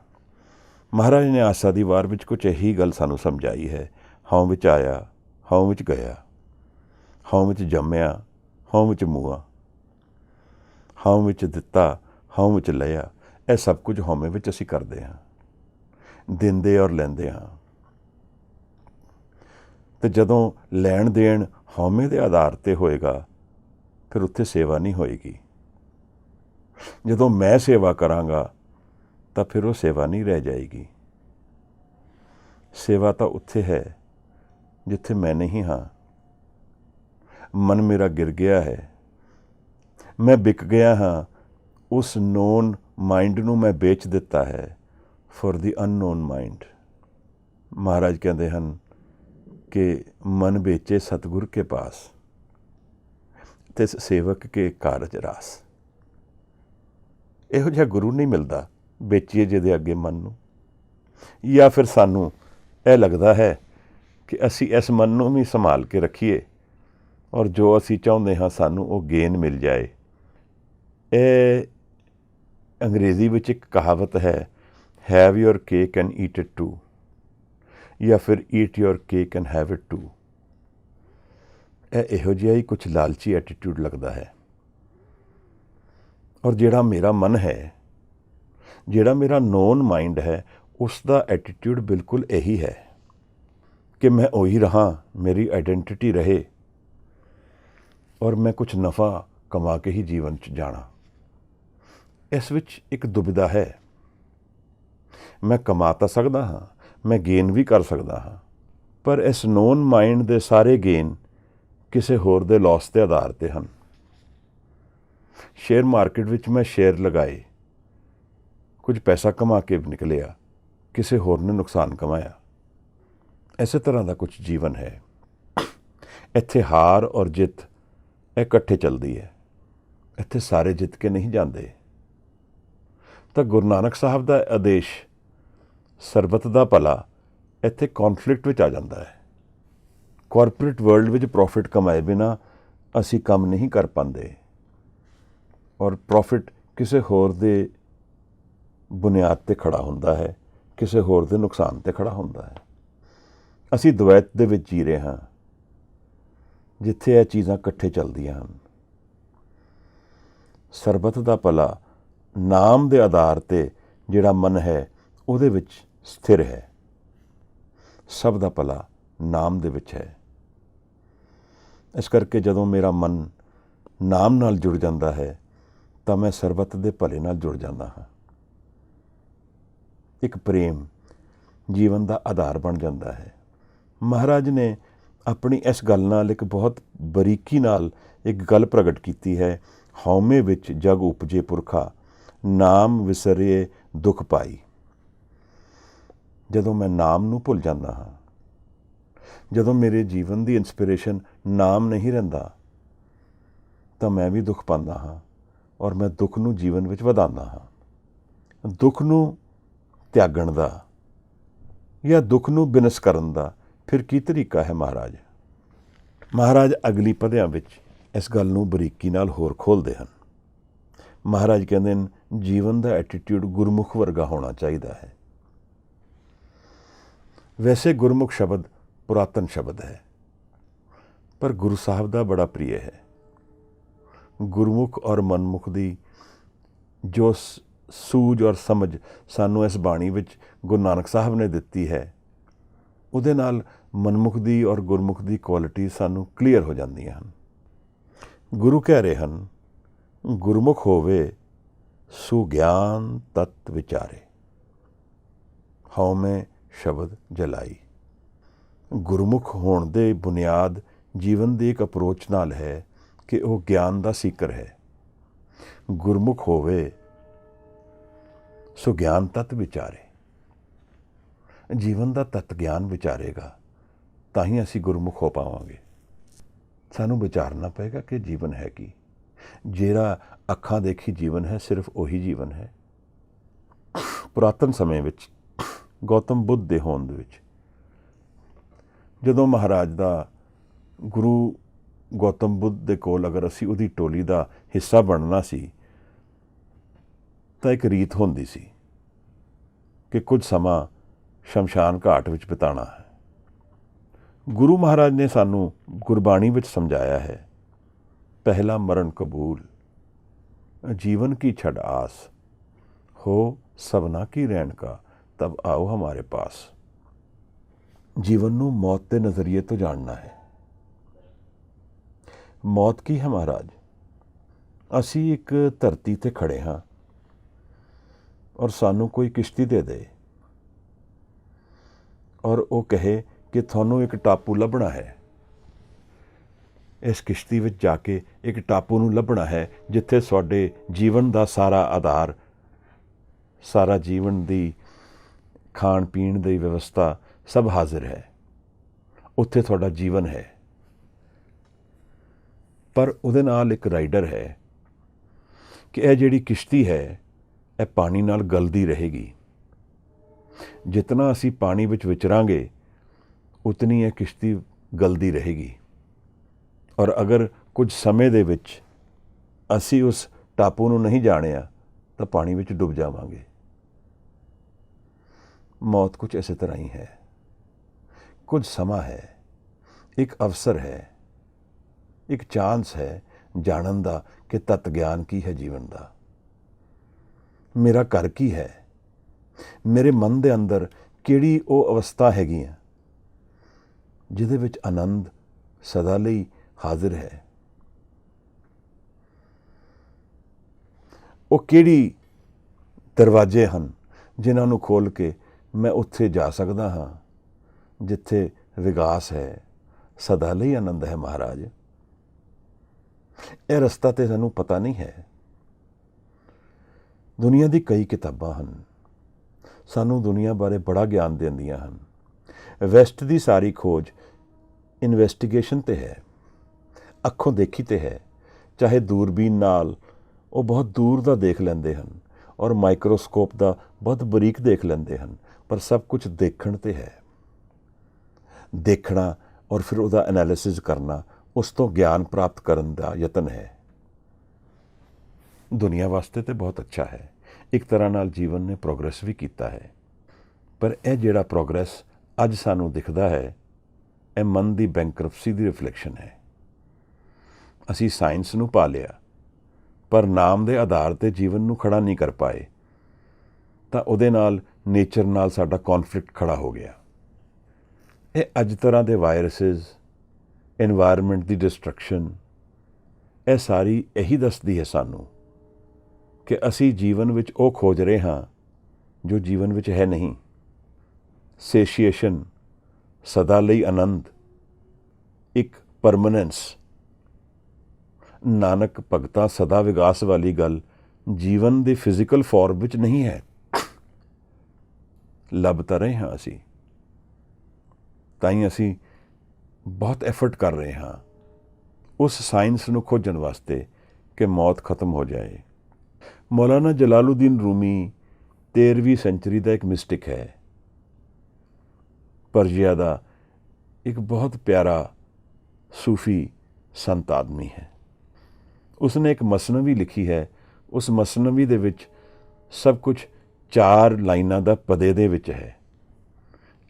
ਮਹਾਰਾਜ ਨੇ ਆਸਾ ਦੀ ਵਾਰ ਵਿੱਚ ਕੁਝ ਇਹੀ ਗੱਲ ਸਾਨੂੰ ਸਮਝਾਈ ਹੈ। ਹਉ ਵਿੱਚ ਆਇਆ, ਹਉ ਵਿੱਚ ਗਿਆ, ਹਉ ਵਿੱਚ ਜੰਮਿਆ, ਹਉ ਵਿੱਚ ਮੂਆ, ਹਉ ਵਿੱਚ ਦਿੱਤਾ, ਹਉ ਵਿੱਚ ਲਿਆ। ਇਹ ਸਭ ਕੁਝ ਹਉਮੈ ਵਿੱਚ ਅਸੀਂ ਕਰਦੇ ਹਾਂ, ਦਿੰਦੇ ਔਰ ਲੈਂਦੇ ਹਾਂ। ਤੇ ਜਦੋਂ ਲੈਣ ਦੇਣ ਹਉਮੈ ਦੇ ਆਧਾਰ 'ਤੇ ਹੋਏਗਾ ਫਿਰ ਉੱਥੇ ਸੇਵਾ ਨਹੀਂ ਹੋਏਗੀ। ਜਦੋਂ ਮੈਂ ਸੇਵਾ ਕਰਾਂਗਾ ਤਾਂ ਫਿਰ ਉਹ ਸੇਵਾ ਨਹੀਂ ਰਹਿ ਜਾਏਗੀ। ਸੇਵਾ ਤਾਂ ਉੱਥੇ ਹੈ ਜਿੱਥੇ ਮੈਂ ਨਹੀਂ ਹਾਂ। ਮਨ ਮੇਰਾ ਗਿਰ ਗਿਆ ਹੈ, ਮੈਂ ਵਿਕ ਗਿਆ ਹਾਂ। ਉਸ ਨੋਨ ਮਾਈਂਡ ਨੂੰ ਮੈਂ ਵੇਚ ਦਿੱਤਾ ਹੈ ਫॉर ਦੀ ਅਨਨੋਨ ਮਾਈਂਡ। ਮਹਾਰਾਜ ਕਹਿੰਦੇ ਹਨ ਕਿ ਮਨ ਵੇਚੇ ਸਤਿਗੁਰ ਕੇ ਪਾਸ, ਤਿਸ ਸੇਵਕ ਕੇ ਕਾਰਜ ਰਾਸ। ਇਹੋ ਜਿਹਾ ਗੁਰੂ ਨਹੀਂ ਮਿਲਦਾ ਵੇਚੀਏ ਜਿਹਦੇ ਅੱਗੇ ਮਨ ਨੂੰ। ਜਾਂ ਫਿਰ ਸਾਨੂੰ ਇਹ ਲੱਗਦਾ ਹੈ ਕਿ ਅਸੀਂ ਇਸ ਮਨ ਨੂੰ ਵੀ ਸੰਭਾਲ ਕੇ ਰੱਖੀਏ ਔਰ ਜੋ ਅਸੀਂ ਚਾਹੁੰਦੇ ਹਾਂ ਸਾਨੂੰ ਉਹ ਗੇਨ ਮਿਲ ਜਾਏ। ਇਹ ਅੰਗਰੇਜ਼ੀ ਵਿੱਚ ਇੱਕ ਕਹਾਵਤ ਹੈ, have your cake and eat it too, ਜਾਂ ਫਿਰ eat your cake and have it too. ਇਹ ਇਹੋ ਜਿਹਾ ਹੀ ਕੁਛ ਲਾਲਚੀ ਐਟੀਟਿਊਡ ਲੱਗਦਾ ਹੈ। ਔਰ ਜਿਹੜਾ ਮੇਰਾ ਮਨ ਹੈ, ਜਿਹੜਾ ਮੇਰਾ ਨੋਨ ਮਾਈਂਡ ਹੈ, ਉਸ ਦਾ ਐਟੀਟਿਊਡ ਬਿਲਕੁਲ ਇਹੀ ਹੈ ਕਿ ਮੈਂ ਉਹੀ ਰਹਾਂ, ਮੇਰੀ ਆਈਡੈਂਟਿਟੀ ਰਹੇ ਔਰ ਮੈਂ ਕੁਛ ਨਫਾ ਕਮਾ ਕੇ ਹੀ ਜੀਵਨ 'ਚ ਜਾਣਾ। ਇਸ ਵਿੱਚ ਇੱਕ ਦੁਬਿਧਾ ਹੈ। ਮੈਂ ਕਮਾ ਤਾਂ ਸਕਦਾ ਹਾਂ, ਮੈਂ ਗੇਨ ਵੀ ਕਰ ਸਕਦਾ ਹਾਂ, ਪਰ ਇਸ ਨੋਨ ਮਾਈਂਡ ਦੇ ਸਾਰੇ ਗੇਨ ਕਿਸੇ ਹੋਰ ਦੇ ਲਾਸ ਦੇ ਆਧਾਰ 'ਤੇ ਹਨ। ਸ਼ੇਅਰ ਮਾਰਕੀਟ ਵਿੱਚ ਮੈਂ ਸ਼ੇਅਰ ਲਗਾਏ, ਕੁਝ ਪੈਸਾ ਕਮਾ ਕੇ ਨਿਕਲਿਆ, ਕਿਸੇ ਹੋਰ ਨੇ ਨੁਕਸਾਨ ਕਮਾਇਆ। ਇਸੇ ਤਰ੍ਹਾਂ ਦਾ ਕੁਝ ਜੀਵਨ ਹੈ। ਇੱਥੇ ਹਾਰ ਔਰ ਜਿੱਤ ਇਕੱਠੇ ਚੱਲਦੀ ਹੈ, ਇੱਥੇ ਸਾਰੇ ਜਿੱਤ ਕੇ ਨਹੀਂ ਜਾਂਦੇ। ਤਾਂ ਗੁਰੂ ਨਾਨਕ ਸਾਹਿਬ ਦਾ ਆਦੇਸ਼ ਸਰਬੱਤ ਦਾ ਭਲਾ ਇੱਥੇ ਕੌਨਫਲਿਕਟ ਵਿੱਚ ਆ ਜਾਂਦਾ ਹੈ। ਕਾਰਪੋਰੇਟ ਵਰਲਡ ਵਿੱਚ ਪ੍ਰੋਫਿਟ ਕਮਾਏ ਬਿਨਾਂ ਅਸੀਂ ਕੰਮ ਨਹੀਂ ਕਰ ਪਾਉਂਦੇ, ਔਰ ਪ੍ਰੋਫਿਟ ਕਿਸੇ ਹੋਰ ਦੇ ਬੁਨਿਆਦ 'ਤੇ ਖੜ੍ਹਾ ਹੁੰਦਾ ਹੈ, ਕਿਸੇ ਹੋਰ ਦੇ ਨੁਕਸਾਨ 'ਤੇ ਖੜ੍ਹਾ ਹੁੰਦਾ ਹੈ। ਅਸੀਂ ਦੁਵੈਤ ਦੇ ਵਿੱਚ ਜੀ ਰਹੇ ਹਾਂ, ਜਿੱਥੇ ਇਹ ਚੀਜ਼ਾਂ ਇਕੱਠੇ ਚੱਲਦੀਆਂ ਹਨ। ਸਰਬੱਤ ਦਾ ਭਲਾ ਨਾਮ ਦੇ ਆਧਾਰ 'ਤੇ ਜਿਹੜਾ ਮਨ ਹੈ ਉਹਦੇ ਵਿੱਚ ਸਥਿਰ ਹੈ। ਸਭ ਦਾ ਭਲਾ ਨਾਮ ਦੇ ਵਿੱਚ ਹੈ। ਇਸ ਕਰਕੇ ਜਦੋਂ ਮੇਰਾ ਮਨ ਨਾਮ ਨਾਲ ਜੁੜ ਜਾਂਦਾ ਹੈ ਤਾਂ ਮੈਂ ਸਰਬੱਤ ਦੇ ਭਲੇ ਨਾਲ ਜੁੜ ਜਾਂਦਾ ਹਾਂ। ਇੱਕ ਪ੍ਰੇਮ ਜੀਵਨ ਦਾ ਆਧਾਰ ਬਣ ਜਾਂਦਾ ਹੈ। ਮਹਾਰਾਜ ਨੇ ਆਪਣੀ ਇਸ ਗੱਲ ਨਾਲ ਇੱਕ ਬਹੁਤ ਬਰੀਕੀ ਨਾਲ ਇੱਕ ਗੱਲ ਪ੍ਰਗਟ ਕੀਤੀ ਹੈ। ਹਉਮੈ ਵਿੱਚ ਜਗ ਉਪਜੇ ਪੁਰਖਾ, ਨਾਮ ਵਿਸਰਿਐ ਦੁਖ ਪਾਈ। ਜਦੋਂ ਮੈਂ ਨਾਮ ਨੂੰ ਭੁੱਲ ਜਾਂਦਾ ਹਾਂ, ਜਦੋਂ ਮੇਰੇ ਜੀਵਨ ਦੀ ਇੰਸਪੀਰੇਸ਼ਨ ਨਾਮ ਨਹੀਂ ਰਹਿੰਦਾ, ਤਾਂ ਮੈਂ ਵੀ ਦੁੱਖ ਪਾਉਂਦਾ ਹਾਂ, ਔਰ ਮੈਂ ਦੁੱਖ ਨੂੰ ਜੀਵਨ ਵਿੱਚ ਵਧਾਉਂਦਾ ਹਾਂ। ਦੁੱਖ ਨੂੰ ਤਿਆਗਣ ਦਾ ਜਾਂ ਦੁੱਖ ਨੂੰ ਬਿਨਸ ਕਰਨ ਦਾ ਫਿਰ ਕੀ ਤਰੀਕਾ ਹੈ? ਮਹਾਰਾਜ ਅਗਲੀ ਪਦਿਆਂ ਵਿੱਚ ਇਸ ਗੱਲ ਨੂੰ ਬਰੀਕੀ ਨਾਲ ਹੋਰ ਖੋਲ੍ਹਦੇ ਹਨ। ਮਹਾਰਾਜ ਕਹਿੰਦੇ ਨੇ, ਜੀਵਨ ਦਾ ਐਟੀਟਿਊਡ ਗੁਰਮੁਖ ਵਰਗਾ ਹੋਣਾ ਚਾਹੀਦਾ ਹੈ। ਵੈਸੇ ਗੁਰਮੁਖ ਸ਼ਬਦ ਪੁਰਾਤਨ ਸ਼ਬਦ ਹੈ, ਪਰ ਗੁਰੂ ਸਾਹਿਬ ਦਾ ਬੜਾ ਪ੍ਰਿਯ ਹੈ। ਗੁਰਮੁਖ ਔਰ ਮਨਮੁਖ ਦੀ ਜੋ ਸੂਝ ਔਰ ਸਮਝ ਸਾਨੂੰ ਇਸ ਬਾਣੀ ਵਿੱਚ ਗੁਰੂ ਨਾਨਕ ਸਾਹਿਬ ਨੇ ਦਿੱਤੀ ਹੈ, ਉਹਦੇ ਨਾਲ ਮਨਮੁਖ ਦੀ ਔਰ ਗੁਰਮੁਖ ਦੀ ਕੁਆਲਿਟੀ ਸਾਨੂੰ ਕਲੀਅਰ ਹੋ ਜਾਂਦੀਆਂ ਹਨ। ਗੁਰੂ ਕਹਿ ਰਹੇ ਹਨ, ਗੁਰਮੁਖ ਹੋਵੇ ਸੋ ਗਿਆਨ ਤਤ ਵਿਚਾਰੇ, ਹਉਮੈ ਸ਼ਬਦ ਜਲਾਈ। ਗੁਰਮੁਖ ਹੋਣ ਦੇ ਬੁਨਿਆਦ ਜੀਵਨ ਦੀ ਇੱਕ ਅਪਰੋਚ ਨਾਲ ਹੈ ਕਿ ਉਹ ਗਿਆਨ ਦਾ ਸੀਕਰ ਹੈ। ਗੁਰਮੁਖ ਹੋਵੇ ਸੋ ਗਿਆਨ ਤਤ ਵਿਚਾਰੇ। ਜੀਵਨ ਦਾ ਤਤ ਗਿਆਨ ਵਿਚਾਰੇਗਾ ਤਾਂ ਹੀ ਅਸੀਂ ਗੁਰਮੁਖ ਹੋ ਪਾਵਾਂਗੇ। ਸਾਨੂੰ ਵਿਚਾਰਨਾ ਪਏਗਾ ਕਿ ਜੀਵਨ ਹੈ ਕੀ। ਜਿਹੜਾ ਅੱਖਾਂ ਦੇਖੀ ਜੀਵਨ ਹੈ, ਸਿਰਫ ਉਹੀ ਜੀਵਨ ਹੈ। ਪੁਰਾਤਨ ਸਮੇਂ ਵਿੱਚ ਗੌਤਮ ਬੁੱਧ ਦੇ ਹੋਂਦ ਵਿੱਚ ਜਦੋਂ ਮਹਾਰਾਜ ਦਾ ਗੁਰੂ ਗੌਤਮ ਬੁੱਧ ਦੇ ਕੋਲ ਅਗਰ ਅਸੀਂ ਉਹਦੀ ਟੋਲੀ ਦਾ ਹਿੱਸਾ ਬਣਨਾ ਸੀ ਤਾਂ ਇੱਕ ਰੀਤ ਹੁੰਦੀ ਸੀ ਕਿ ਕੁਝ ਸਮਾਂ ਸ਼ਮਸ਼ਾਨ ਘਾਟ ਵਿੱਚ ਬਿਤਾਉਣਾ ਹੈ। ਗੁਰੂ ਮਹਾਰਾਜ ਨੇ ਸਾਨੂੰ ਗੁਰਬਾਣੀ ਵਿੱਚ ਸਮਝਾਇਆ ਹੈ, ਪਹਿਲਾ ਮਰਨ ਕਬੂਲ, ਜੀਵਨ ਕੀ ਛੜ ਆਸ, ਹੋ ਸਭਨਾ ਕੀ ਰਹਿਣ ਕਾ, ਤਬ ਆਓ ਹਮਾਰੇ ਪਾਸ। ਜੀਵਨ ਨੂੰ ਮੌਤ ਦੇ ਨਜ਼ਰੀਏ ਤੋਂ ਜਾਣਨਾ ਹੈ। ਮੌਤ ਕੀ ਹੈ ਮਹਾਰਾਜ? ਅਸੀਂ ਇੱਕ ਧਰਤੀ 'ਤੇ ਖੜੇ ਹਾਂ ਔਰ ਸਾਨੂੰ ਕੋਈ ਕਿਸ਼ਤੀ ਦੇ ਦੇ ਔਰ ਉਹ ਕਹੇ ਕਿ ਤੁਹਾਨੂੰ ਇੱਕ ਟਾਪੂ ਲੱਭਣਾ ਹੈ। ਇਸ ਕਿਸ਼ਤੀ ਵਿੱਚ ਜਾ ਕੇ ਇੱਕ ਟਾਪੂ ਨੂੰ ਲੱਭਣਾ ਹੈ ਜਿੱਥੇ ਤੁਹਾਡੇ ਜੀਵਨ ਦਾ ਸਾਰਾ ਆਧਾਰ, ਸਾਰਾ ਜੀਵਨ ਦੀ ਖਾਣ ਪੀਣ ਦੀ ਵਿਵਸਥਾ ਸਭ ਹਾਜ਼ਰ ਹੈ। ਉੱਥੇ ਤੁਹਾਡਾ ਜੀਵਨ ਹੈ। ਪਰ ਉਹਦੇ ਨਾਲ ਇੱਕ ਰਾਈਡਰ ਹੈ ਕਿ ਇਹ ਜਿਹੜੀ ਕਿਸ਼ਤੀ ਹੈ ਇਹ ਪਾਣੀ ਨਾਲ ਗਲਦੀ ਰਹੇਗੀ। ਜਿਤਨਾ ਅਸੀਂ ਪਾਣੀ ਵਿੱਚ ਵਿਚਰਾਂਗੇ ਉਤਨੀ ਇਹ ਕਿਸ਼ਤੀ ਗਲਦੀ ਰਹੇਗੀ, ਔਰ ਅਗਰ ਕੁਝ ਸਮੇਂ ਦੇ ਵਿੱਚ ਅਸੀਂ ਉਸ ਟਾਪੂ ਨੂੰ ਨਹੀਂ ਜਾਣਿਆ ਤਾਂ ਪਾਣੀ ਵਿੱਚ ਡੁੱਬ ਜਾਵਾਂਗੇ। ਮੌਤ ਕੁਝ ਇਸੇ ਤਰ੍ਹਾਂ ਹੀ ਹੈ। ਕੁਝ ਸਮਾਂ ਹੈ, ਇੱਕ ਅਵਸਰ ਹੈ, ਇੱਕ ਚਾਂਸ ਹੈ ਜਾਣਨ ਦਾ ਕਿ ਤਤ ਗਿਆਨ ਕੀ ਹੈ ਜੀਵਨ ਦਾ। ਮੇਰਾ ਘਰ ਕੀ ਹੈ? ਮੇਰੇ ਮਨ ਦੇ ਅੰਦਰ ਕਿਹੜੀ ਉਹ ਅਵਸਥਾ ਹੈਗੀ ਹੈ ਜਿਹਦੇ ਵਿੱਚ ਆਨੰਦ ਸਦਾ ਲਈ ਹਾਜ਼ਰ ਹੈ? ਉਹ ਕਿਹੜੀ ਦਰਵਾਜ਼ੇ ਹਨ ਜਿਨ੍ਹਾਂ ਨੂੰ ਖੋਲ੍ਹ ਕੇ ਮੈਂ ਉੱਥੇ ਜਾ ਸਕਦਾ ਹਾਂ ਜਿੱਥੇ ਵਿਕਾਸ ਹੈ, ਸਦਾ ਲਈ ਆਨੰਦ ਹੈ। ਮਹਾਰਾਜ, ਇਹ ਰਸਤਾ ਤੇ ਸਾਨੂੰ ਪਤਾ ਨਹੀਂ ਹੈ। ਦੁਨੀਆ ਦੀ ਕਈ ਕਿਤਾਬਾਂ ਹਨ, ਸਾਨੂੰ ਦੁਨੀਆ ਬਾਰੇ ਬੜਾ ਗਿਆਨ ਦਿੰਦੀਆਂ ਹਨ। ਵੈਸਟ ਦੀ ਸਾਰੀ ਖੋਜ ਇਨਵੈਸਟੀਗੇਸ਼ਨ ਤੇ ਹੈ, ਅੱਖੋਂ ਦੇਖੀ ਤੇ ਹੈ। ਚਾਹੇ ਦੂਰਬੀਨ ਨਾਲ ਉਹ ਬਹੁਤ ਦੂਰ ਦਾ ਦੇਖ ਲੈਂਦੇ ਹਨ ਔਰ ਮਾਈਕਰੋਸਕੋਪ ਦਾ ਬਹੁਤ ਬਰੀਕ ਦੇਖ ਲੈਂਦੇ ਹਨ, ਪਰ ਸਭ ਕੁਝ ਦੇਖਣ ਤੇ ਹੈ। ਦੇਖਣਾ ਔਰ ਫਿਰ ਉਹਦਾ ਐਨਾਲਿਸਿਸ ਕਰਨਾ, ਉਸ ਤੋਂ ਗਿਆਨ ਪ੍ਰਾਪਤ ਕਰਨ ਦਾ ਯਤਨ ਹੈ। ਦੁਨੀਆ ਵਾਸਤੇ ਤੇ ਬਹੁਤ ਅੱਛਾ ਹੈ, ਇੱਕ ਤਰ੍ਹਾਂ ਨਾਲ ਜੀਵਨ ਨੇ ਪ੍ਰੋਗਰੈਸ ਵੀ ਕੀਤਾ ਹੈ। ਪਰ ਇਹ ਜਿਹੜਾ ਪ੍ਰੋਗਰੈਸ ਅੱਜ ਸਾਨੂੰ ਦਿਖਦਾ ਹੈ, ਇਹ ਮਨ ਦੀ ਬੈਂਕਰਪਸੀ ਦੀ ਰਿਫਲੈਕਸ਼ਨ ਹੈ। ਅਸੀਂ ਸਾਇੰਸ ਨੂੰ ਪਾ ਲਿਆ, ਪਰ ਨਾਮ ਦੇ ਆਧਾਰ 'ਤੇ ਜੀਵਨ ਨੂੰ ਖੜਾ ਨਹੀਂ ਕਰ ਪਾਏ, ਤਾਂ ਉਹਦੇ ਨਾਲ ਨੇਚਰ ਨਾਲ ਸਾਡਾ ਕੌਨਫਲਿਕਟ ਖੜਾ ਹੋ ਗਿਆ। ਇਹ ਅੱਜ ਤਰ੍ਹਾਂ ਦੇ ਵਾਇਰਸਿਸ, ਇਨਵਾਇਰਮੈਂਟ ਦੀ ਡਿਸਟਰਕਸ਼ਨ, ਇਹ ਸਾਰੀ ਇਹੀ ਦੱਸਦੀ ਹੈ ਸਾਨੂੰ ਕਿ ਅਸੀਂ ਜੀਵਨ ਵਿੱਚ ਉਹ ਖੋਜ ਰਹੇ ਹਾਂ ਜੋ ਜੀਵਨ ਵਿੱਚ ਹੈ ਨਹੀਂ। ਸੇਸ਼ੀਏਸ਼ਨ, ਸਦਾ ਲਈ ਆਨੰਦ, ਇੱਕ ਪਰਮਾਨੈਂਸ। ਨਾਨਕ ਭਗਤਾ ਸਦਾ ਵਿਕਾਸ ਵਾਲੀ ਗੱਲ ਜੀਵਨ ਦੀ ਫਿਜ਼ੀਕਲ ਫਾਰਮ ਵਿੱਚ ਨਹੀਂ ਹੈ। ਲੱਭ ਤਾਂ ਰਹੇ ਹਾਂ ਅਸੀਂ, ਤਾਂ ਹੀ ਅਸੀਂ ਬਹੁਤ ਐਫਰਟ ਕਰ ਰਹੇ ਹਾਂ ਉਸ ਸਾਇੰਸ ਨੂੰ ਖੋਜਣ ਵਾਸਤੇ ਕਿ ਮੌਤ ਖਤਮ ਹੋ ਜਾਏ। ਮੌਲਾਨਾ ਜਲਾਲੁਦੀਨ ਰੂਮੀ 13ਵੀਂ ਸੈਂਚੁਰੀ ਦਾ ਇੱਕ ਮਿਸਟਿਕ ਹੈ, ਪਰਸ਼ੀਆ ਦਾ ਇੱਕ ਬਹੁਤ ਪਿਆਰਾ ਸੂਫੀ ਸੰਤ ਆਦਮੀ ਹੈ। ਉਸਨੇ ਇੱਕ ਮਸਨਵੀ ਲਿਖੀ ਹੈ। ਉਸ ਮਸਨਵੀ ਦੇ ਵਿੱਚ ਸਭ ਕੁਝ 4 ਲਾਈਨਾਂ ਦਾ ਪਦੇ ਦੇ ਵਿੱਚ ਹੈ।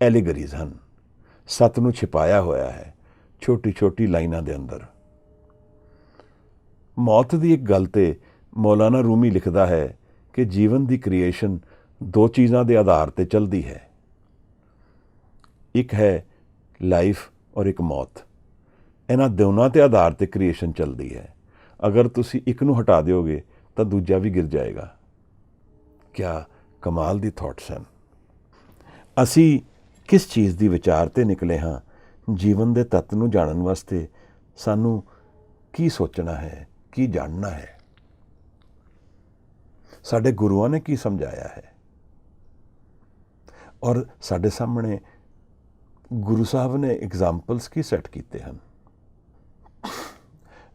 ਐਲੀਗਰੀਜ਼ ਹਨ, ਸੱਤ ਨੂੰ ਛਿਪਾਇਆ ਹੋਇਆ ਹੈ ਛੋਟੀ ਛੋਟੀ ਲਾਈਨਾਂ ਦੇ ਅੰਦਰ। ਮੌਤ ਦੀ ਇੱਕ ਗੱਲ ਤੇ ਮੌਲਾਨਾ ਰੂਮੀ ਲਿਖਦਾ ਹੈ ਕਿ ਜੀਵਨ ਦੀ ਕ੍ਰੀਏਸ਼ਨ 2 ਚੀਜ਼ਾਂ ਦੇ ਆਧਾਰ ਤੇ ਚੱਲਦੀ ਹੈ, ਇੱਕ ਹੈ ਲਾਈਫ ਔਰ ਇੱਕ ਮੌਤ। ਇਹਨਾਂ ਦੋਨਾਂ ਦੇ ਆਧਾਰ ਤੇ ਕ੍ਰੀਏਸ਼ਨ ਚੱਲਦੀ ਹੈ। ਅਗਰ ਤੁਸੀਂ ਇੱਕ ਨੂੰ ਹਟਾ ਦਿਓਗੇ ਤਾਂ ਦੂਜਾ ਵੀ ਗਿਰ ਜਾਏਗਾ। ਕਿਆ ਕਮਾਲ ਦੀ ਥਾਟਸ ਹਨ। ਅਸੀਂ ਕਿਸ ਚੀਜ਼ ਦੀ ਵਿਚਾਰ ਤੇ ਨਿਕਲੇ ਹਾਂ? ਜੀਵਨ ਦੇ ਤੱਤ ਨੂੰ ਜਾਣਨ ਵਾਸਤੇ ਸਾਨੂੰ ਕੀ ਸੋਚਣਾ ਹੈ, ਕੀ ਜਾਣਨਾ ਹੈ? ਸਾਡੇ ਗੁਰੂਆਂ ਨੇ ਕੀ ਸਮਝਾਇਆ ਹੈ? ਔਰ ਸਾਡੇ ਸਾਹਮਣੇ ਗੁਰੂ ਸਾਹਿਬ ਨੇ ਐਗਜ਼ਾਮਪਲਸ ਕੀ ਸੈੱਟ ਕੀਤੇ ਹਨ?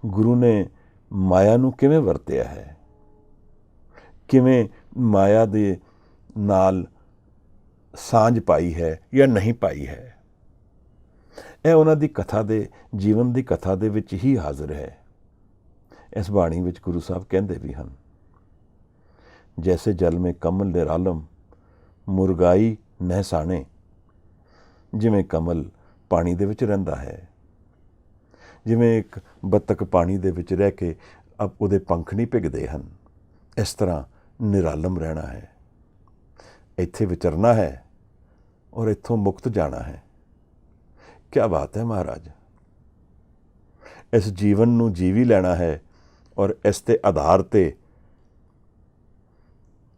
ਗੁਰੂ ਨੇ ਮਾਇਆ ਨੂੰ ਕਿਵੇਂ ਵਰਤਿਆ ਹੈ, ਕਿਵੇਂ ਮਾਇਆ ਦੇ ਨਾਲ ਸਾਂਝ ਪਾਈ ਹੈ ਜਾਂ ਨਹੀਂ ਪਾਈ ਹੈ? ਇਹ ਉਹਨਾਂ ਦੀ ਕਥਾ ਦੇ, ਜੀਵਨ ਦੀ ਕਥਾ ਦੇ ਵਿੱਚ ਹੀ ਹਾਜ਼ਰ ਹੈ। ਇਸ ਬਾਣੀ ਵਿੱਚ ਗੁਰੂ ਸਾਹਿਬ ਕਹਿੰਦੇ ਵੀ ਹਨ, ਜੈਸੇ ਜਲ ਮੇਂ ਕਮਲ ਨਿਰਾਲਮ ਮੁਰਗਾਈ ਨਹਿਸਾਣੇ। ਜਿਵੇਂ ਕਮਲ ਪਾਣੀ ਦੇ ਵਿੱਚ ਰਹਿੰਦਾ ਹੈ, ਜਿਵੇਂ ਇੱਕ ਬੱਤਖ ਪਾਣੀ ਦੇ ਵਿੱਚ ਰਹਿ ਕੇ ਉਹਦੇ ਪੰਖ ਨਹੀਂ ਭਿੱਗਦੇ ਹਨ, ਇਸ ਤਰ੍ਹਾਂ ਨਿਰਾਲਮ ਰਹਿਣਾ ਹੈ। ਇੱਥੇ ਵਿਚਰਨਾ ਹੈ ਔਰ ਇੱਥੋਂ ਮੁਕਤ ਜਾਣਾ ਹੈ। ਕਿਆ ਬਾਤ ਹੈ ਮਹਾਰਾਜ। ਇਸ ਜੀਵਨ ਨੂੰ ਜੀਵੀ ਲੈਣਾ ਹੈ ਔਰ ਇਸ ਦੇ ਆਧਾਰ ਤੇ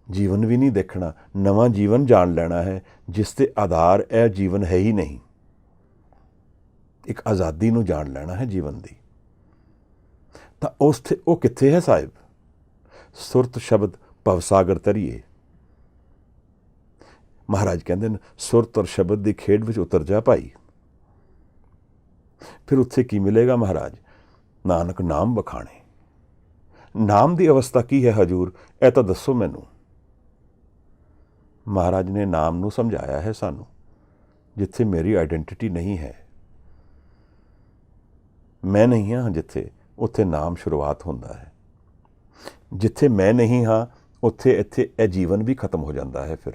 ਜੀਵਨ ਵੀ ਨਹੀਂ ਦੇਖਣਾ, ਨਵਾਂ ਜੀਵਨ ਜਾਣ ਲੈਣਾ ਹੈ ਜਿਸ ਦੇ ਆਧਾਰ ਇਹ ਜੀਵਨ ਹੈ ਹੀ ਨਹੀਂ। ਇੱਕ ਆਜ਼ਾਦੀ ਨੂੰ ਜਾਣ ਲੈਣਾ ਹੈ ਜੀਵਨ ਦੀ। ਤਾਂ ਉਹ ਕਿੱਥੇ ਹੈ ਸਾਹਿਬ? ਸੁਰਤ ਸ਼ਬਦ ਭਵਸਾਗਰ ਤਰੀਏ। ਮਹਾਰਾਜ ਕਹਿੰਦੇ ਨੇ ਸੁਰਤ ਔਰ ਸ਼ਬਦ ਦੀ ਖੇਡ ਵਿੱਚ ਉਤਰ ਜਾ ਭਾਈ। ਫਿਰ ਉੱਥੇ ਕੀ ਮਿਲੇਗਾ ਮਹਾਰਾਜ? ਨਾਨਕ ਨਾਮ ਬਖਾਣੇ। ਨਾਮ ਦੀ ਅਵਸਥਾ ਕੀ ਹੈ ਹਜੂਰ? ਇਹ ਤਾਂ ਦੱਸੋ ਮੈਨੂੰ। ਮਹਾਰਾਜ ਨੇ ਨਾਮ ਨੂੰ ਸਮਝਾਇਆ ਹੈ ਸਾਨੂੰ। ਜਿੱਥੇ ਮੇਰੀ ਆਈਡੈਂਟਿਟੀ ਨਹੀਂ ਹੈ, ਮੈਂ ਨਹੀਂ ਹਾਂ ਜਿੱਥੇ, ਉੱਥੇ ਨਾਮ ਸ਼ੁਰੂਆਤ ਹੁੰਦਾ ਹੈ। ਜਿੱਥੇ ਮੈਂ ਨਹੀਂ ਹਾਂ ਇੱਥੇ ਇਹ ਜੀਵਨ ਵੀ ਖਤਮ ਹੋ ਜਾਂਦਾ ਹੈ। ਫਿਰ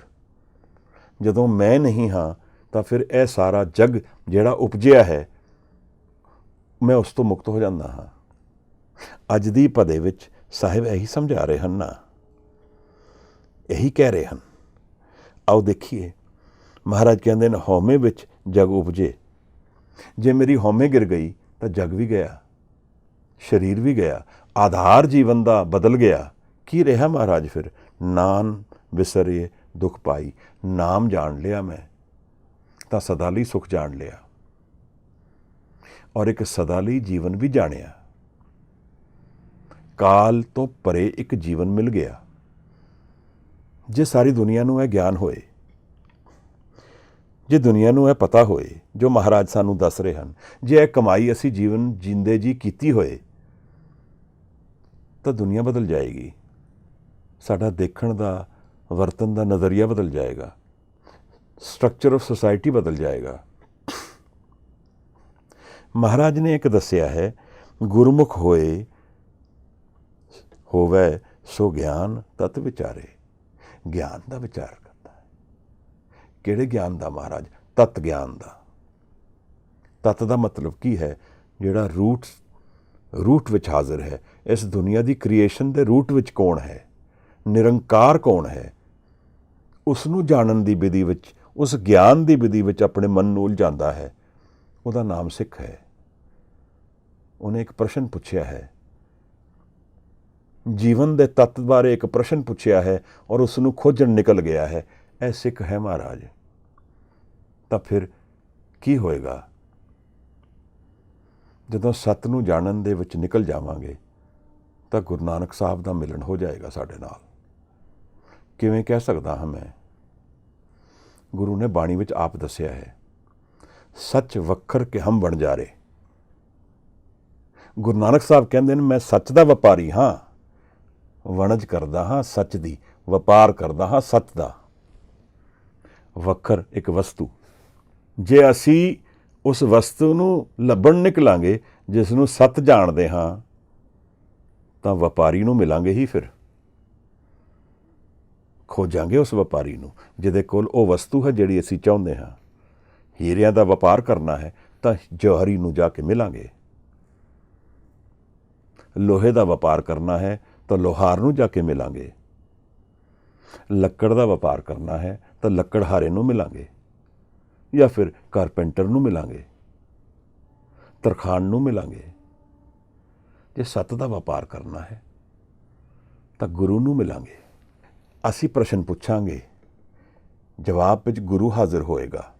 ਜਦੋਂ ਮੈਂ ਨਹੀਂ ਹਾਂ ਤਾਂ ਫਿਰ ਇਹ ਸਾਰਾ ਜਗ ਜਿਹੜਾ ਉਪਜਿਆ ਹੈ, ਮੈਂ ਉਸ ਤੋਂ ਮੁਕਤ ਹੋ ਜਾਂਦਾ ਹਾਂ। ਅੱਜ ਦੀ ਪਦੇ ਵਿੱਚ ਸਾਹਿਬ ਇਹੀ ਸਮਝਾ ਰਹੇ ਹਨ ਨਾ, ਇਹੀ ਕਹਿ ਰਹੇ ਹਨ। ਆਓ ਦੇਖੀਏ। ਮਹਾਰਾਜ ਕਹਿੰਦੇ ਨੇ ਹਉਮੈ ਵਿੱਚ ਜਗ ਉਪਜੇ। ਜੇ ਮੇਰੀ ਹਉਮੈ ਗਿਰ ਗਈ ਤਾਂ ਜਗ ਵੀ ਗਿਆ, ਸਰੀਰ ਵੀ ਗਿਆ, ਆਧਾਰ ਜੀਵਨ ਦਾ ਬਦਲ ਗਿਆ। ਕੀ ਰਿਹਾ ਮਹਾਰਾਜ? ਫਿਰ ਵਿਸਰੇ ਦੁੱਖ ਪਾਈ। ਨਾਮ ਜਾਣ ਲਿਆ ਮੈਂ ਤਾਂ ਸਦਾ ਲਈ ਸੁਖ ਜਾਣ ਲਿਆ, ਔਰ ਇੱਕ ਸਦਾ ਲਈ ਜੀਵਨ ਵੀ ਜਾਣਿਆ। ਕਾਲ ਤੋਂ ਪਰੇ ਇੱਕ ਜੀਵਨ ਮਿਲ ਗਿਆ। ਜੇ ਸਾਰੀ ਦੁਨੀਆ ਨੂੰ ਇਹ ਗਿਆਨ ਹੋਏ, ਜੇ ਦੁਨੀਆ ਨੂੰ ਇਹ ਪਤਾ ਹੋਏ ਜੋ ਮਹਾਰਾਜ ਸਾਨੂੰ ਦੱਸ ਰਹੇ ਹਨ, ਜੇ ਇਹ ਕਮਾਈ ਅਸੀਂ ਜੀਵਨ ਜੀਂਦੇ ਜੀ ਕੀਤੀ ਹੋਏ, ਤਾਂ ਦੁਨੀਆ ਬਦਲ ਜਾਏਗੀ। ਸਾਡਾ ਦੇਖਣ ਦਾ, ਵਰਤਨ ਦਾ ਨਜ਼ਰੀਆ ਬਦਲ ਜਾਏਗਾ। ਸਟਰਕਚਰ ਆਫ ਸੋਸਾਇਟੀ ਬਦਲ ਜਾਏਗਾ। ਮਹਾਰਾਜ ਨੇ ਇੱਕ ਦੱਸਿਆ ਹੈ, ਗੁਰਮੁਖ ਹੋਵੇ ਸੋ ਗਿਆਨ ਤਤ ਵਿਚਾਰੇ। ਗਿਆਨ ਦਾ ਵਿਚਾਰ ਕਰਦਾ ਹੈ। ਕਿਹੜੇ ਗਿਆਨ ਦਾ ਮਹਾਰਾਜ? ਤਤ ਗਿਆਨ ਦਾ। ਤਤ ਦਾ ਮਤਲਬ ਕੀ ਹੈ? ਜਿਹੜਾ ਰੂਟ ਵਿੱਚ ਹਾਜ਼ਰ ਹੈ। ਇਸ ਦੁਨੀਆ ਦੀ ਕ੍ਰੀਏਸ਼ਨ ਦੇ ਰੂਟ ਵਿੱਚ ਕੌਣ ਹੈ, ਨਿਰੰਕਾਰ ਕੌਣ ਹੈ, ਉਸ ਨੂੰ ਜਾਣਨ ਦੀ ਵਿਧੀ ਵਿੱਚ, ਉਸ ਗਿਆਨ ਦੀ ਵਿਧੀ ਵਿੱਚ ਆਪਣੇ ਮਨ ਨੂੰ ਉਲਝਾਉਂਦਾ ਹੈ। ਉਹਦਾ ਨਾਮ ਸਿੱਖ ਹੈ। ਉਹਨੇ ਇੱਕ ਪ੍ਰਸ਼ਨ ਪੁੱਛਿਆ ਹੈ, ਜੀਵਨ ਦੇ ਤੱਤ ਬਾਰੇ ਇੱਕ ਪ੍ਰਸ਼ਨ ਪੁੱਛਿਆ ਹੈ, ਔਰ ਉਸ ਨੂੰ ਖੋਜਣ ਨਿਕਲ ਗਿਆ ਹੈ। ਇਹ ਸਿੱਖ ਹੈ ਮਹਾਰਾਜ। ਤਾਂ ਫਿਰ ਕੀ ਹੋਏਗਾ? ਜਦੋਂ ਸੱਤ ਨੂੰ ਜਾਣਨ ਦੇ ਵਿੱਚ ਨਿਕਲ ਜਾਵਾਂਗੇ ਤਾਂ ਗੁਰੂ ਨਾਨਕ ਸਾਹਿਬ ਦਾ ਮਿਲਣ ਹੋ ਜਾਏਗਾ ਸਾਡੇ ਨਾਲ। ਕਿਵੇਂ ਕਹਿ ਸਕਦਾ ਹਾਂ ਮੈਂ? ਗੁਰੂ ਨੇ ਬਾਣੀ ਵਿੱਚ ਆਪ ਦੱਸਿਆ ਹੈ, ਸੱਚ ਵੱਖਰ ਕੇ ਹਮ ਵਣਜਾਰੇ। ਗੁਰੂ ਨਾਨਕ ਸਾਹਿਬ ਕਹਿੰਦੇ ਨੇ, ਮੈਂ ਸੱਚ ਦਾ ਵਪਾਰੀ ਹਾਂ, ਵਣਜ ਕਰਦਾ ਹਾਂ ਸੱਚ ਦੀ, ਵਪਾਰ ਕਰਦਾ ਹਾਂ ਸੱਚ ਦਾ। ਵੱਖਰ ਇੱਕ ਵਸਤੂ। ਜੇ ਅਸੀਂ ਉਸ ਵਸਤੂ ਨੂੰ ਲੱਭਣ ਨਿਕਲਾਂਗੇ ਜਿਸ ਨੂੰ ਸੱਤ ਜਾਣਦੇ ਹਾਂ, ਤਾਂ ਵਪਾਰੀ ਨੂੰ ਮਿਲਾਂਗੇ ਹੀ। ਫਿਰ ਖੋਜਾਂਗੇ ਉਸ ਵਪਾਰੀ ਨੂੰ ਜਿਹਦੇ ਕੋਲ ਉਹ ਵਸਤੂ ਹੈ ਜਿਹੜੀ ਅਸੀਂ ਚਾਹੁੰਦੇ ਹਾਂ। ਹੀਰਿਆਂ ਦਾ ਵਪਾਰ ਕਰਨਾ ਹੈ ਤਾਂ ਜੌਹਰੀ ਨੂੰ ਜਾ ਕੇ ਮਿਲਾਂਗੇ। ਲੋਹੇ ਦਾ ਵਪਾਰ ਕਰਨਾ ਹੈ ਤਾਂ ਲੋਹਾਰ ਨੂੰ ਜਾ ਕੇ ਮਿਲਾਂਗੇ। ਲੱਕੜ ਦਾ ਵਪਾਰ ਕਰਨਾ ਹੈ ਤਾਂ ਲੱਕੜਹਾਰੇ ਨੂੰ ਮਿਲਾਂਗੇ, ਜਾਂ ਫਿਰ ਕਾਰਪੈਂਟਰ ਨੂੰ ਮਿਲਾਂਗੇ, ਤਰਖਾਣ ਨੂੰ ਮਿਲਾਂਗੇ। ਜੇ ਸੱਤ ਦਾ ਵਪਾਰ ਕਰਨਾ ਹੈ ਤਾਂ ਗੁਰੂ ਨੂੰ ਮਿਲਾਂਗੇ। ਅਸੀਂ ਪ੍ਰਸ਼ਨ ਪੁੱਛਾਂਗੇ, ਜਵਾਬ ਵਿੱਚ ਗੁਰੂ ਹਾਜ਼ਰ ਹੋਏਗਾ।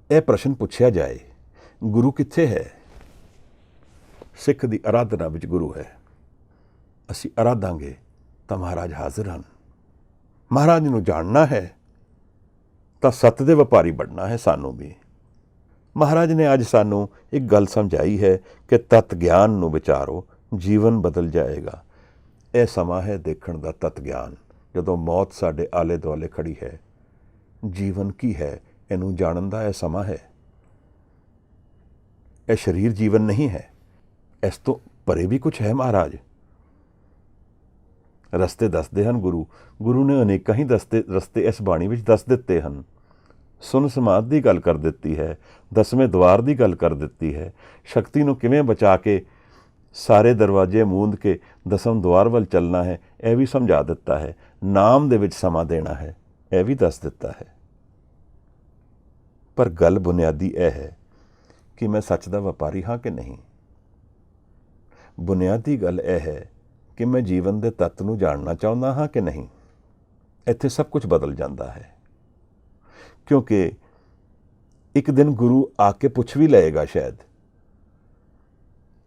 ਇਹ ਪ੍ਰਸ਼ਨ ਪੁੱਛਿਆ ਜਾਏ, ਗੁਰੂ ਕਿੱਥੇ ਹੈ? ਸਿੱਖ ਦੀ ਅਰਾਧਨਾ ਵਿੱਚ ਗੁਰੂ ਹੈ। ਅਸੀਂ ਅਰਾਧਾਂਗੇ ਤਾਂ ਮਹਾਰਾਜ ਹਾਜ਼ਰ ਹਨ। ਮਹਾਰਾਜ ਨੂੰ ਜਾਣਨਾ ਹੈ ਤਾਂ ਸੱਤ ਦੇ ਵਪਾਰੀ ਬਣਨਾ ਹੈ ਸਾਨੂੰ ਵੀ। ਮਹਾਰਾਜ ਨੇ ਅੱਜ ਸਾਨੂੰ ਇੱਕ ਗੱਲ ਸਮਝਾਈ ਹੈ ਕਿ ਤਤ ਗਿਆਨ ਨੂੰ ਵਿਚਾਰੋ, ਜੀਵਨ ਬਦਲ ਜਾਏਗਾ। ਇਹ ਸਮਾਂ ਹੈ ਦੇਖਣ ਦਾ ਤਤ ਗਿਆਨ। ਜਦੋਂ ਮੌਤ ਸਾਡੇ ਆਲੇ ਦੁਆਲੇ ਖੜੀ ਹੈ, ਜੀਵਨ ਕੀ ਹੈ ਇਹਨੂੰ ਜਾਣਨ ਦਾ ਇਹ ਸਮਾਂ ਹੈ। ਇਹ ਸਰੀਰ ਜੀਵਨ ਨਹੀਂ ਹੈ, ਇਸ ਤੋਂ ਪਰੇ ਵੀ ਕੁਝ ਹੈ। ਮਹਾਰਾਜ ਰਸਤੇ ਦੱਸਦੇ ਹਨ। ਗੁਰੂ ਨੇ ਅਨੇਕਾਂ ਹੀ ਰਸਤੇ ਇਸ ਬਾਣੀ ਵਿੱਚ ਦੱਸ ਦਿੱਤੇ ਹਨ। ਸੁਨ ਸਮਾਧ ਦੀ ਗੱਲ ਕਰ ਦਿੱਤੀ ਹੈ, 10ਵੇਂ ਦੁਆਰ ਦੀ ਗੱਲ ਕਰ ਦਿੱਤੀ ਹੈ, ਸ਼ਕਤੀ ਨੂੰ ਕਿਵੇਂ ਬਚਾ ਕੇ ਸਾਰੇ ਦਰਵਾਜ਼ੇ ਮੂੰਦ ਕੇ 10ਵੇਂ ਦੁਆਰ ਵੱਲ ਚੱਲਣਾ ਹੈ ਇਹ ਵੀ ਸਮਝਾ ਦਿੱਤਾ ਹੈ। ਨਾਮ ਦੇ ਵਿੱਚ ਸਮਾਂ ਦੇਣਾ ਹੈ ਇਹ ਵੀ ਦੱਸ ਦਿੱਤਾ ਹੈ। ਪਰ ਗੱਲ ਬੁਨਿਆਦੀ ਇਹ ਹੈ ਕਿ ਮੈਂ ਸੱਚ ਦਾ ਵਪਾਰੀ ਹਾਂ ਕਿ ਨਹੀਂ। ਬੁਨਿਆਦੀ ਗੱਲ ਇਹ ਹੈ ਕਿ ਮੈਂ ਜੀਵਨ ਦੇ ਤੱਤ ਨੂੰ ਜਾਣਨਾ ਚਾਹੁੰਦਾ ਹਾਂ ਕਿ ਨਹੀਂ। ਇੱਥੇ ਸਭ ਕੁਝ ਬਦਲ ਜਾਂਦਾ ਹੈ, ਕਿਉਂਕਿ ਇੱਕ ਦਿਨ ਗੁਰੂ ਆ ਕੇ ਪੁੱਛ ਵੀ ਲਏਗਾ ਸ਼ਾਇਦ,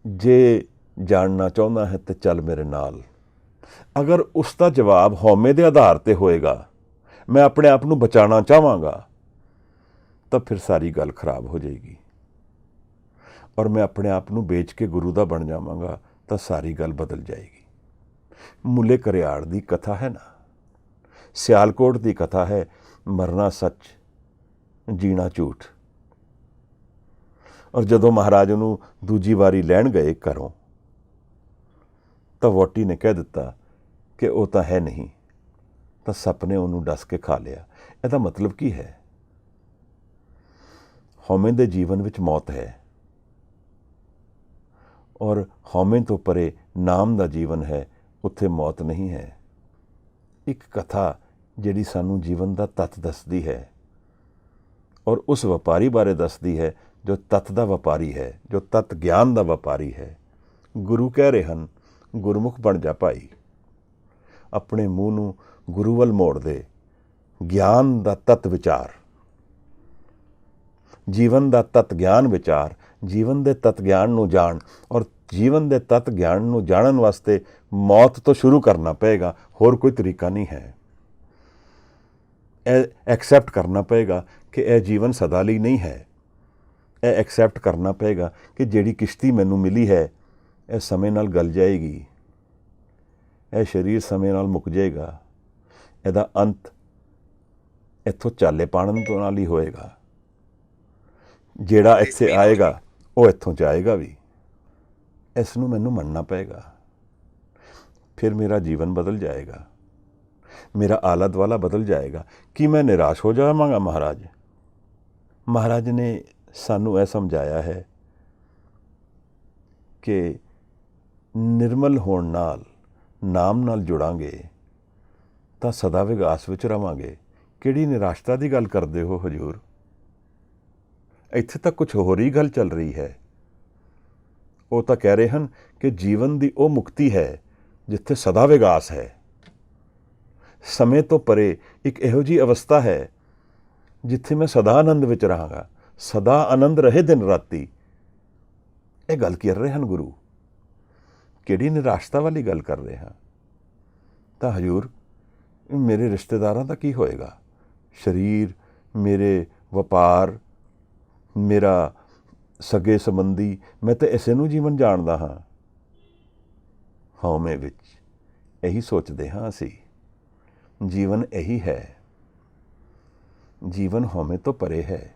ਜੇ ਜਾਣਨਾ ਚਾਹੁੰਦਾ ਹੈ ਤੇ ਚੱਲ ਮੇਰੇ ਨਾਲ। ਅਗਰ ਉਸ ਦਾ ਜਵਾਬ ਹਉਮੈ ਦੇ ਆਧਾਰ ਤੇ ਹੋਏਗਾ, ਮੈਂ ਆਪਣੇ ਆਪ ਨੂੰ ਬਚਾਉਣਾ ਚਾਹਾਂਗਾ, ਤਾਂ ਫਿਰ ਸਾਰੀ ਗੱਲ ਖਰਾਬ ਹੋ ਜਾਏਗੀ। ਔਰ ਮੈਂ ਆਪਣੇ ਆਪ ਨੂੰ ਵੇਚ ਕੇ ਗੁਰੂ ਦਾ ਬਣ ਜਾਵਾਂਗਾ ਤਾਂ ਸਾਰੀ ਗੱਲ ਬਦਲ ਜਾਏਗੀ। ਮੁੱਲੇ ਕਰਿਆੜ ਦੀ ਕਥਾ ਹੈ ਨਾ, ਸਿਆਲਕੋਟ ਦੀ ਕਥਾ ਹੈ, ਮਰਨਾ ਸੱਚ ਜੀਣਾ ਝੂਠ। ਔਰ ਜਦੋਂ ਮਹਾਰਾਜ ਨੂੰ ਦੂਜੀ ਵਾਰੀ ਲੈਣ ਗਏ ਘਰੋਂ, ਤਾਂ ਵਹੁਟੀ ਨੇ ਕਹਿ ਦਿੱਤਾ ਕਿ ਉਹ ਤਾਂ ਹੈ ਨਹੀਂ, ਤਾਂ ਸੱਪ ਨੇ ਉਹਨੂੰ ਡਸ ਕੇ ਖਾ ਲਿਆ। ਇਹਦਾ ਮਤਲਬ ਕੀ ਹੈ? ਹਉਮੈ ਦੇ ਜੀਵਨ ਵਿੱਚ ਮੌਤ ਹੈ, ਔਰ ਹਉਮੈ ਤੋਂ ਪਰੇ ਨਾਮ ਦਾ ਜੀਵਨ ਹੈ, ਉੱਥੇ ਮੌਤ ਨਹੀਂ ਹੈ। ਇੱਕ ਕਥਾ ਜਿਹੜੀ ਸਾਨੂੰ ਜੀਵਨ ਦਾ ਤੱਤ ਦੱਸਦੀ ਹੈ, ਔਰ ਉਸ ਵਪਾਰੀ ਬਾਰੇ ਦੱਸਦੀ ਹੈ ਜੋ ਤੱਤ ਦਾ ਵਪਾਰੀ ਹੈ, ਜੋ ਤੱਤ ਗਿਆਨ ਦਾ ਵਪਾਰੀ ਹੈ। ਗੁਰੂ ਕਹਿ ਰਹੇ ਹਨ, ਗੁਰਮੁਖ ਬਣ ਜਾ ਭਾਈ। ਆਪਣੇ ਮੂੰਹ ਨੂੰ ਗੁਰੂ ਵੱਲ ਮੋੜ ਦੇ। ਗਿਆਨ ਦਾ ਤਤ ਵਿਚਾਰ, ਜੀਵਨ ਦਾ ਤਤ ਗਿਆਨ ਵਿਚਾਰ, ਜੀਵਨ ਦੇ ਤਤ ਗਿਆਨ ਨੂੰ ਜਾਣ, ਔਰ ਜੀਵਨ ਦੇ ਤਤ ਗਿਆਨ ਨੂੰ ਜਾਣਨ ਵਾਸਤੇ ਮੌਤ ਤੋਂ ਸ਼ੁਰੂ ਕਰਨਾ ਪਏਗਾ, ਹੋਰ ਕੋਈ ਤਰੀਕਾ ਨਹੀਂ ਹੈ। ਇਹ ਐਕਸੈਪਟ ਕਰਨਾ ਪਏਗਾ ਕਿ ਇਹ ਜੀਵਨ ਸਦਾ ਲਈ ਨਹੀਂ ਹੈ। ਇਹ ਐਕਸੈਪਟ ਕਰਨਾ ਪਏਗਾ ਕਿ ਜਿਹੜੀ ਕਿਸ਼ਤੀ ਮੈਨੂੰ ਮਿਲੀ ਹੈ ਇਹ ਸਮੇਂ ਨਾਲ ਗਲ ਜਾਏਗੀ, ਇਹ ਸਰੀਰ ਸਮੇਂ ਨਾਲ ਮੁੱਕ ਜਾਏਗਾ, ਇਹਦਾ ਅੰਤ ਇੱਥੋਂ ਚਾਲੇ ਪਾਣਨ ਤੋਂ ਨਾਲ ਹੀ ਹੋਏਗਾ। ਜਿਹੜਾ ਇੱਥੇ ਆਏਗਾ ਉਹ ਇੱਥੋਂ ਜਾਏਗਾ ਵੀ। ਇਸ ਨੂੰ ਮੈਨੂੰ ਮੰਨਣਾ ਪਏਗਾ। ਫਿਰ ਮੇਰਾ ਜੀਵਨ ਬਦਲ ਜਾਏਗਾ, ਮੇਰਾ ਆਲਾ ਦੁਆਲਾ ਬਦਲ ਜਾਏਗਾ। ਕੀ ਮੈਂ ਨਿਰਾਸ਼ ਹੋ ਜਾਵਾਂਗਾ? ਮਹਾਰਾਜ ਨੇ ਸਾਨੂੰ ਇਹ ਸਮਝਾਇਆ ਹੈ ਕਿ ਨਿਰਮਲ ਹੋਣ ਨਾਲ, ਨਾਮ ਨਾਲ ਜੁੜਾਂਗੇ ਤਾਂ ਸਦਾ ਵਿਗਾਸ ਵਿੱਚ ਰਵਾਂਗੇ। ਕਿਹੜੀ ਨਿਰਾਸ਼ਤਾ ਦੀ ਗੱਲ ਕਰਦੇ ਹੋ ਹਜ਼ੂਰ? ਇੱਥੇ ਤਾਂ ਕੁਝ ਹੋਰ ਹੀ ਗੱਲ ਚੱਲ ਰਹੀ ਹੈ। ਉਹ ਤਾਂ ਕਹਿ ਰਹੇ ਹਨ ਕਿ ਜੀਵਨ ਦੀ ਉਹ ਮੁਕਤੀ ਹੈ ਜਿੱਥੇ ਸਦਾ ਵਿਗਾਸ ਹੈ। ਸਮੇਂ ਤੋਂ ਪਰੇ ਇੱਕ ਇਹੋ ਜਿਹੀ ਅਵਸਥਾ ਹੈ ਜਿੱਥੇ ਮੈਂ ਸਦਾ ਆਨੰਦ ਵਿੱਚ ਰਹਾਂਗਾ, ਸਦਾ ਆਨੰਦ ਰਹੇ ਦਿਨ ਰਾਤੀ। ਇਹ ਗੱਲ ਕਰ ਰਹੇ ਹਨ ਗੁਰੂ। ਕਿਹੜੀ ਨਿਰਾਸ਼ਤਾ ਵਾਲੀ ਗੱਲ ਕਰ ਰਹੇ ਹਾਂ? ਤਾਂ ਹਜ਼ੂਰ, ਮੇਰੇ ਰਿਸ਼ਤੇਦਾਰਾਂ ਦਾ ਕੀ ਹੋਏਗਾ? ਸਰੀਰ, ਮੇਰੇ ਵਪਾਰ, ਮੇਰਾ ਸਗੇ ਸੰਬੰਧੀ, ਮੈਂ ਤਾਂ ਇਸੇ ਨੂੰ ਜੀਵਨ ਜਾਣਦਾ ਹਾਂ। ਹਉਮੈ ਵਿੱਚ ਇਹੀ ਸੋਚਦੇ ਹਾਂ ਅਸੀਂ। ਜੀਵਨ ਇਹੀ ਹੈ। ਜੀਵਨ ਹਉਮੈ ਤੋਂ ਪਰੇ ਹੈ।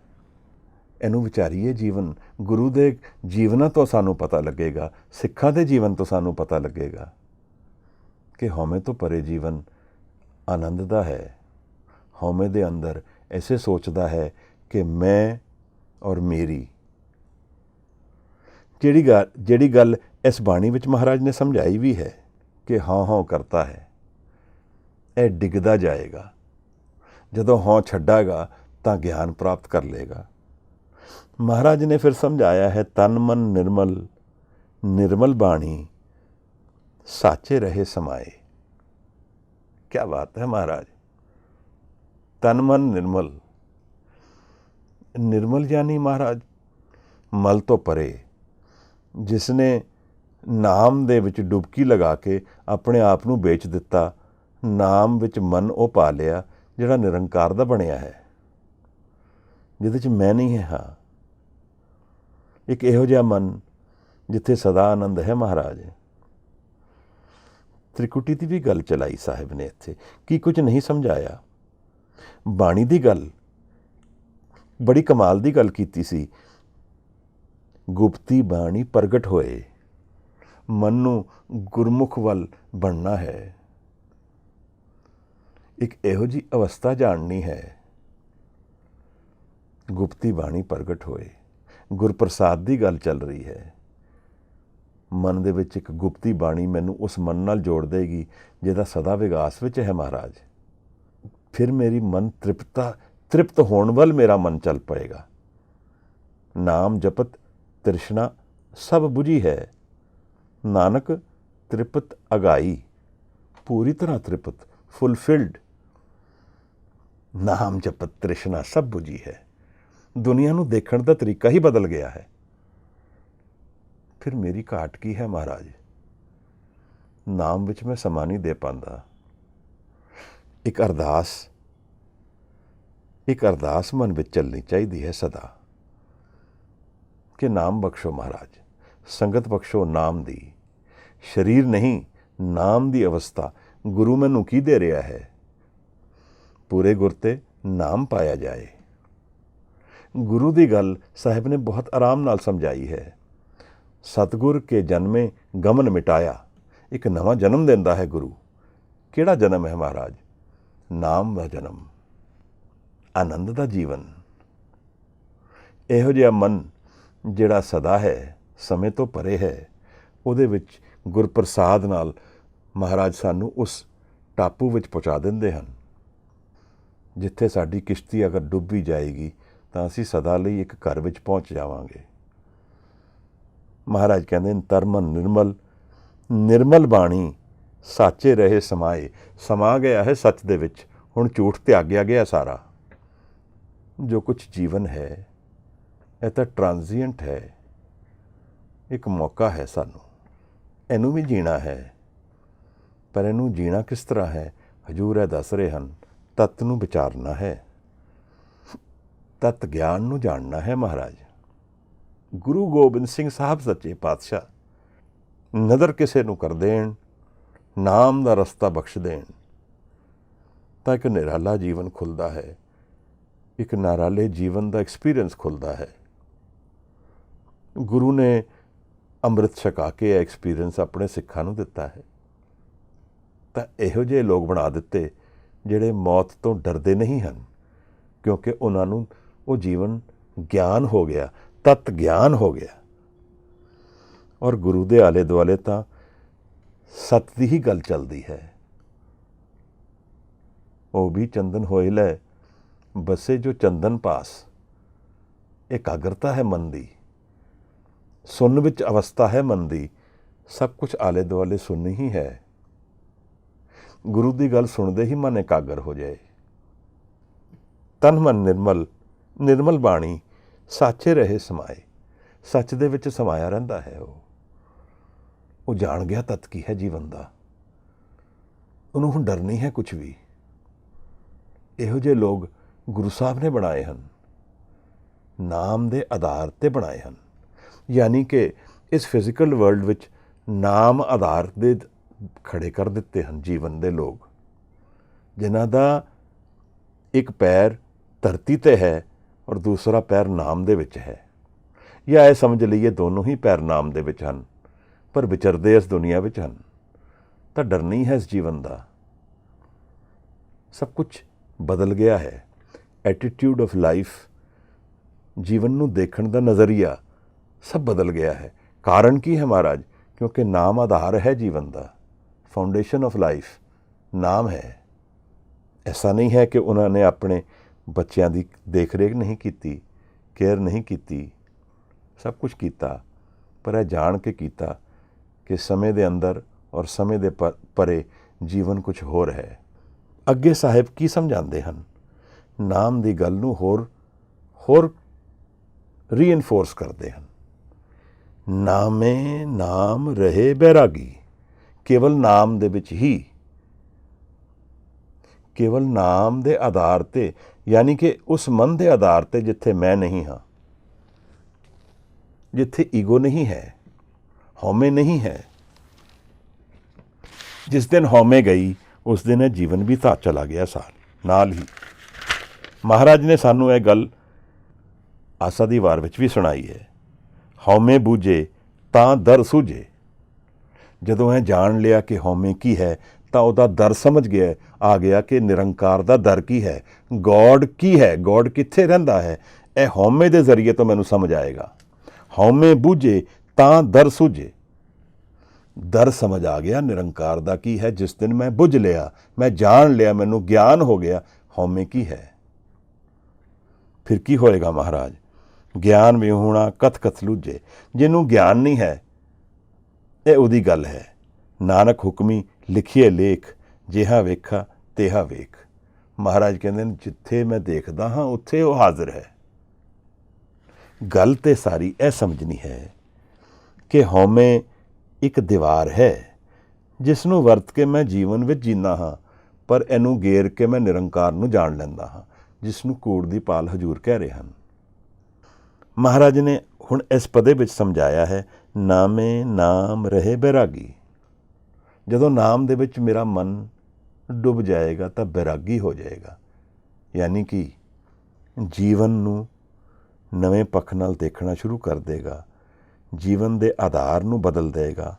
ਇਹਨੂੰ ਵਿਚਾਰੀਏ। ਜੀਵਨ ਗੁਰੂ ਦੇ ਜੀਵਨਾਂ ਤੋਂ ਸਾਨੂੰ ਪਤਾ ਲੱਗੇਗਾ, ਸਿੱਖਾਂ ਦੇ ਜੀਵਨ ਤੋਂ ਸਾਨੂੰ ਪਤਾ ਲੱਗੇਗਾ ਕਿ ਹਉਮੈ ਤੋਂ ਪਰੇ ਜੀਵਨ ਆਨੰਦ ਦਾ ਹੈ। ਹਉਮੈ ਦੇ ਅੰਦਰ ਐਸੇ ਸੋਚਦਾ ਹੈ ਕਿ ਮੈਂ ਔਰ ਮੇਰੀ। ਜਿਹੜੀ ਗੱਲ ਇਸ ਬਾਣੀ ਵਿੱਚ ਮਹਾਰਾਜ ਨੇ ਸਮਝਾਈ ਵੀ ਹੈ ਕਿ ਹਾਂ ਕਰਤਾ ਹੈ, ਇਹ ਡਿੱਗਦਾ ਜਾਏਗਾ। ਜਦੋਂ ਹਾਂ ਛੱਡਾਗਾ ਤਾਂ ਗਿਆਨ ਪ੍ਰਾਪਤ ਕਰ ਲਏਗਾ। ਮਹਾਰਾਜ ਨੇ ਫਿਰ ਸਮਝਾਇਆ ਹੈ, ਤਨ ਮਨ ਨਿਰਮਲ, ਨਿਰਮਲ ਬਾਣੀ ਸਾਚੇ ਰਹੇ ਸਮਾਏ। क्या बात है महाराज। तन मन निर्मल, निर्मल यानी महाराज मल तो परे। जिसने नाम दे विच डुबकी लगा के अपने आप नूं बेच दिता, नाम विच मन वो पा लिया जिहड़ा निरंकार दा बनिया है, जिहदे च मैं नहीं है। हाँ, एक इहो जिहा मन जिथे सदा आनंद है। महाराज त्रिकुटी की भी गल चलाई साहिब ने इत्थे, की कुछ नहीं समझाया। बाणी की गल बड़ी कमाल की गल कीती सी। गुप्ती बाणी प्रगट होए, मन नूं गुरमुख वल बनना है। एक इहो जी अवस्था जाननी है। गुप्ती बाणी प्रगट होए, गुरप्रसाद की गल चल रही है। मन दे विच एक गुप्ती बाणी मैनू उस मन नाल जोड़ देगी जिहदा सदा विगास विच है। महाराज फिर मेरी मन तृप्त होण वल मेरा मन चल पएगा। नाम जपत तृष्णा सब बुझी है, नानक तृप्त अगाई। पूरी तरह तृप्त, फुलफिल्ड। नाम जपत तृष्णा सब बुझी है। दुनिया नूं देखण दा तरीका ही बदल गया है। फिर मेरी घाट की है महाराज? नाम विच मैं समा नहीं दे पांदा। एक अरदास मन विच चलनी चाहिए है सदा कि नाम बख्शो महाराज, संगत बख्शो नाम दी। शरीर नहीं, नाम दी अवस्था गुरु मैनू की दे रहा है। पूरे गुर ते नाम पाया जाए। गुरु दी गल साहिब ने बहुत आराम नाल समझाई है। सतगुर के जन्मे गमन मिटाया। एक नवा जन्म देंदा है गुरु। किहड़ा जन्म है महाराज? नाम दा जन्म, आनंद दा जीवन। इहो जिहा मन जिहड़ा सदा है, समय तो परे है, उहदे विच गुरप्रसाद नाल महाराज सानू उस टापू विच पहुँचा दिंदे हन जिथे साडी किश्ती अगर डुब भी जाएगी तो असीं सदा लई एक घर विच पहुँच जावांगे। महाराज कहते हैं, तरमन निर्मल, निर्मल बाणी ਸਾਚੇ ਰਹੇ ਸਮਾਏ, ਸਮਾ ਗਿਆ ਹੈ ਸੱਚ ਦੇ ਵਿੱਚ, ਹੁਣ ਝੂਠ ਤਿਆਗਿਆ ਗਿਆ ਸਾਰਾ। ਜੋ ਕੁਝ ਜੀਵਨ ਹੈ ਇਹ ਤਾਂ ਟ੍ਰਾਂਜ਼ੀਐਂਟ ਹੈ, ਇੱਕ ਮੌਕਾ ਹੈ ਸਾਨੂੰ, ਇਹਨੂੰ ਵੀ ਜੀਣਾ ਹੈ। ਪਰ ਇਹਨੂੰ ਜੀਣਾ ਕਿਸ ਤਰ੍ਹਾਂ ਹੈ? ਹਜੂਰ ਇਹ ਦੱਸ ਰਹੇ ਹਨ, ਤੱਤ ਨੂੰ ਵਿਚਾਰਨਾ ਹੈ, ਤੱਤ ਗਿਆਨ ਨੂੰ ਜਾਣਨਾ ਹੈ। ਮਹਾਰਾਜ ਗੁਰੂ ਗੋਬਿੰਦ ਸਿੰਘ ਸਾਹਿਬ ਸੱਚੇ ਪਾਤਸ਼ਾਹ ਨਦਰ ਕਿਸੇ ਨੂੰ ਕਰ ਦੇਣ, ਨਾਮ ਦਾ ਰਸਤਾ ਬਖਸ਼ ਦੇਣ, ਤਾਂ ਇੱਕ ਨਿਰਾਲਾ ਜੀਵਨ ਖੁੱਲ੍ਹਦਾ ਹੈ, ਇੱਕ ਨਿਰਾਲੇ ਜੀਵਨ ਦਾ ਐਕਸਪੀਰੀਅੰਸ ਖੁੱਲ੍ਹਦਾ ਹੈ। ਗੁਰੂ ਨੇ ਅੰਮ੍ਰਿਤ ਛਕਾ ਕੇ ਇਹ ਐਕਸਪੀਰੀਅੰਸ ਆਪਣੇ ਸਿੱਖਾਂ ਨੂੰ ਦਿੱਤਾ ਹੈ। ਤਾਂ ਇਹੋ ਜਿਹੇ ਲੋਕ ਬਣਾ ਦਿੱਤੇ ਜਿਹੜੇ ਮੌਤ ਤੋਂ ਡਰਦੇ ਨਹੀਂ ਹਨ, ਕਿਉਂਕਿ ਉਹਨਾਂ ਨੂੰ ਉਹ ਜੀਵਨ ਗਿਆਨ ਹੋ ਗਿਆ, ਤਤ ਗਿਆਨ ਹੋ ਗਿਆ। ਔਰ ਗੁਰੂ ਦੇ ਆਲੇ ਦੁਆਲੇ ਤਾਂ ਸੱਤ ਦੀ ਹੀ ਗੱਲ ਚੱਲਦੀ ਹੈ। ਉਹ ਵੀ ਚੰਦਨ ਹੋਏ ਲੈ ਬਸੇ ਜੋ ਚੰਦਨ ਪਾਸ। ਇਕਾਗਰਤਾ ਹੈ ਮਨ ਦੀ, ਸੁਣ ਵਿੱਚ ਅਵਸਥਾ ਹੈ ਮਨ ਦੀ, ਸਭ ਕੁਝ ਆਲੇ ਦੁਆਲੇ ਸੁਣ ਹੀ ਹੈ। ਗੁਰੂ ਦੀ ਗੱਲ ਸੁਣਦੇ ਹੀ ਮਨ ਇਕਾਗਰ ਹੋ ਜਾਏ। ਤਨ ਮਨ ਨਿਰਮਲ, ਨਿਰਮਲ ਬਾਣੀ ਸਾਚੇ ਰਹੇ ਸਮਾਏ, ਸੱਚ ਦੇ ਵਿੱਚ ਸਮਾਇਆ ਰਹਿੰਦਾ ਹੈ। ਉਹ ਜਾਣ ਗਿਆ ਤੱਤ ਕੀ ਹੈ ਜੀਵਨ ਦਾ, ਉਹਨੂੰ ਹੁਣ ਡਰ ਨਹੀਂ ਹੈ ਕੁਝ ਵੀ। ਇਹੋ ਜਿਹੇ ਲੋਕ ਗੁਰੂ ਸਾਹਿਬ ਨੇ ਬਣਾਏ ਹਨ, ਨਾਮ ਦੇ ਆਧਾਰ 'ਤੇ ਬਣਾਏ ਹਨ। ਯਾਨੀ ਕਿ ਇਸ ਫਿਜ਼ੀਕਲ ਵਰਲਡ ਵਿੱਚ ਨਾਮ ਆਧਾਰ ਦੇ ਖੜੇ ਕਰ ਦਿੱਤੇ ਹਨ ਜੀਵਨ ਦੇ ਲੋਕ, ਜਿਨ੍ਹਾਂ ਦਾ ਇੱਕ ਪੈਰ ਧਰਤੀ 'ਤੇ ਹੈ ਔਰ ਦੂਸਰਾ ਪੈਰ ਨਾਮ ਦੇ ਵਿੱਚ ਹੈ। ਜਾਂ ਇਹ ਸਮਝ ਲਈਏ ਦੋਨੋਂ ਹੀ ਪੈਰ ਨਾਮ ਦੇ ਵਿੱਚ ਹਨ, ਪਰ ਵਿਚਰਦੇ ਇਸ ਦੁਨੀਆ ਵਿੱਚ ਹਨ। ਤਾਂ ਡਰ ਨਹੀਂ ਹੈ ਇਸ ਜੀਵਨ ਦਾ। ਸਭ ਕੁਝ ਬਦਲ ਗਿਆ ਹੈ। ਐਟੀਟਿਊਡ ਆਫ ਲਾਈਫ, ਜੀਵਨ ਨੂੰ ਦੇਖਣ ਦਾ ਨਜ਼ਰੀਆ ਸਭ ਬਦਲ ਗਿਆ ਹੈ। ਕਾਰਨ ਕੀ ਹੈ ਮਹਾਰਾਜ? ਕਿਉਂਕਿ ਨਾਮ ਆਧਾਰ ਹੈ ਜੀਵਨ ਦਾ, ਫਾਊਂਡੇਸ਼ਨ ਆਫ ਲਾਈਫ ਨਾਮ ਹੈ। ਐਸਾ ਨਹੀਂ ਹੈ ਕਿ ਉਹਨਾਂ ਨੇ ਆਪਣੇ ਬੱਚਿਆਂ ਦੀ ਦੇਖ ਰੇਖ ਨਹੀਂ ਕੀਤੀ, ਕੇਅਰ ਨਹੀਂ ਕੀਤੀ, ਸਭ ਕੁਝ ਕੀਤਾ, ਪਰ ਇਹ ਜਾਣ ਕੇ ਕੀਤਾ ਕਿ ਸਮੇਂ ਦੇ ਅੰਦਰ ਔਰ ਸਮੇਂ ਦੇ ਪਰੇ ਜੀਵਨ ਕੁਝ ਹੋਰ ਹੈ। ਅੱਗੇ ਸਾਹਿਬ ਕੀ ਸਮਝਾਉਂਦੇ ਹਨ? ਨਾਮ ਦੀ ਗੱਲ ਨੂੰ ਹੋਰ ਰੀਇਨਫੋਰਸ ਕਰਦੇ ਹਨ। ਨਾਮੇ ਨਾਮ ਰਹੇ ਬੈਰਾਗੀ, ਕੇਵਲ ਨਾਮ ਦੇ ਵਿੱਚ ਹੀ, ਕੇਵਲ ਨਾਮ ਦੇ ਆਧਾਰ 'ਤੇ, ਯਾਨੀ ਕਿ ਉਸ ਮਨ ਦੇ ਆਧਾਰ 'ਤੇ ਜਿੱਥੇ ਮੈਂ ਨਹੀਂ ਹਾਂ, ਜਿੱਥੇ ਈਗੋ ਨਹੀਂ ਹੈ, ਹਉਮੈ ਨਹੀਂ ਹੈ। ਜਿਸ ਦਿਨ ਹਉਮੈ ਗਈ ਉਸ ਦਿਨ ਇਹ ਜੀਵਨ ਵੀ ਤਾਂ ਚਲਾ ਗਿਆ ਸਾਰ ਨਾਲ ਹੀ। ਮਹਾਰਾਜ ਨੇ ਸਾਨੂੰ ਇਹ ਗੱਲ ਆਸਾ ਦੀ ਵਾਰ ਵਿੱਚ ਵੀ ਸੁਣਾਈ ਹੈ, ਹਉਮੈ ਬੂਝੇ ਤਾਂ ਦਰ ਸੂਝੇ। ਜਦੋਂ ਇਹ ਜਾਣ ਲਿਆ ਕਿ ਹਉਮੈ ਕੀ ਹੈ ਤਾਂ ਉਹਦਾ ਦਰ ਸਮਝ ਗਿਆ, ਆ ਗਿਆ ਕਿ ਨਿਰੰਕਾਰ ਦਾ ਦਰ ਕੀ ਹੈ, ਗੋਡ ਕੀ ਹੈ, ਗੋਡ ਕਿੱਥੇ ਰਹਿੰਦਾ ਹੈ। ਇਹ ਹਉਮੈ ਦੇ ਜ਼ਰੀਏ ਤੋਂ ਮੈਨੂੰ ਸਮਝ ਆਏਗਾ। ਹਉਮੈ ਬੂਝੇ ਤਾਂ ਦਰ ਸੂਝੇ, ਦਰ ਸਮਝ ਆ ਗਿਆ ਨਿਰੰਕਾਰ ਦਾ ਕੀ ਹੈ। ਜਿਸ ਦਿਨ ਮੈਂ ਬੁੱਝ ਲਿਆ, ਮੈਂ ਜਾਣ ਲਿਆ, ਮੈਨੂੰ ਗਿਆਨ ਹੋ ਗਿਆ ਹਉਮੈ ਕੀ ਹੈ। ਫਿਰ ਕੀ ਹੋਏਗਾ ਮਹਾਰਾਜ? ਗਿਆਨ ਵਿਹੂਣਾ ਕਥ ਕਥ ਲੂਝੇ। ਜਿਹਨੂੰ ਗਿਆਨ ਨਹੀਂ ਹੈ ਇਹ ਉਹਦੀ ਗੱਲ ਹੈ। ਨਾਨਕ ਹੁਕਮੀ ਲਿਖੀਏ ਲੇਖ, ਜਿਹਾ ਵੇਖਾ ਤੇਹਾ ਵੇਖ। ਮਹਾਰਾਜ ਕਹਿੰਦੇ ਨੇ ਜਿੱਥੇ ਮੈਂ ਦੇਖਦਾ ਹਾਂ ਉੱਥੇ ਉਹ ਹਾਜ਼ਰ ਹੈ। ਗੱਲ ਤੇ ਸਾਰੀ ਇਹ ਸਮਝਣੀ ਹੈ ਕਿ ਹਉਮੈ ਇੱਕ ਦੀਵਾਰ ਹੈ ਜਿਸ ਨੂੰ ਵਰਤ ਕੇ ਮੈਂ ਜੀਵਨ ਵਿੱਚ ਜੀਂਦਾ ਹਾਂ, ਪਰ ਇਹਨੂੰ ਗੇਰ ਕੇ ਮੈਂ ਨਿਰੰਕਾਰ ਨੂੰ ਜਾਣ ਲੈਂਦਾ ਹਾਂ, ਜਿਸ ਨੂੰ ਕੂੜ ਦੀ ਪਾਲ ਹਜੂਰ ਕਹਿ ਰਹੇ ਹਨ। ਮਹਾਰਾਜ ਨੇ ਹੁਣ ਇਸ ਪਦੇ ਵਿੱਚ ਸਮਝਾਇਆ ਹੈ, ਨਾਮੇ ਨਾਮ ਰਹੇ ਬੈਰਾਗੀ। ਜਦੋਂ ਨਾਮ ਦੇ ਵਿੱਚ ਮੇਰਾ ਮਨ ਡੁੱਬ ਜਾਏਗਾ ਤਾਂ ਬੈਰਾਗੀ ਹੋ ਜਾਏਗਾ, ਯਾਨੀ ਕਿ ਜੀਵਨ ਨੂੰ ਨਵੇਂ ਪੱਖ ਨਾਲ ਦੇਖਣਾ ਸ਼ੁਰੂ ਕਰ ਦੇਗਾ, ਜੀਵਨ ਦੇ ਆਧਾਰ ਨੂੰ ਬਦਲ ਦੇਗਾ।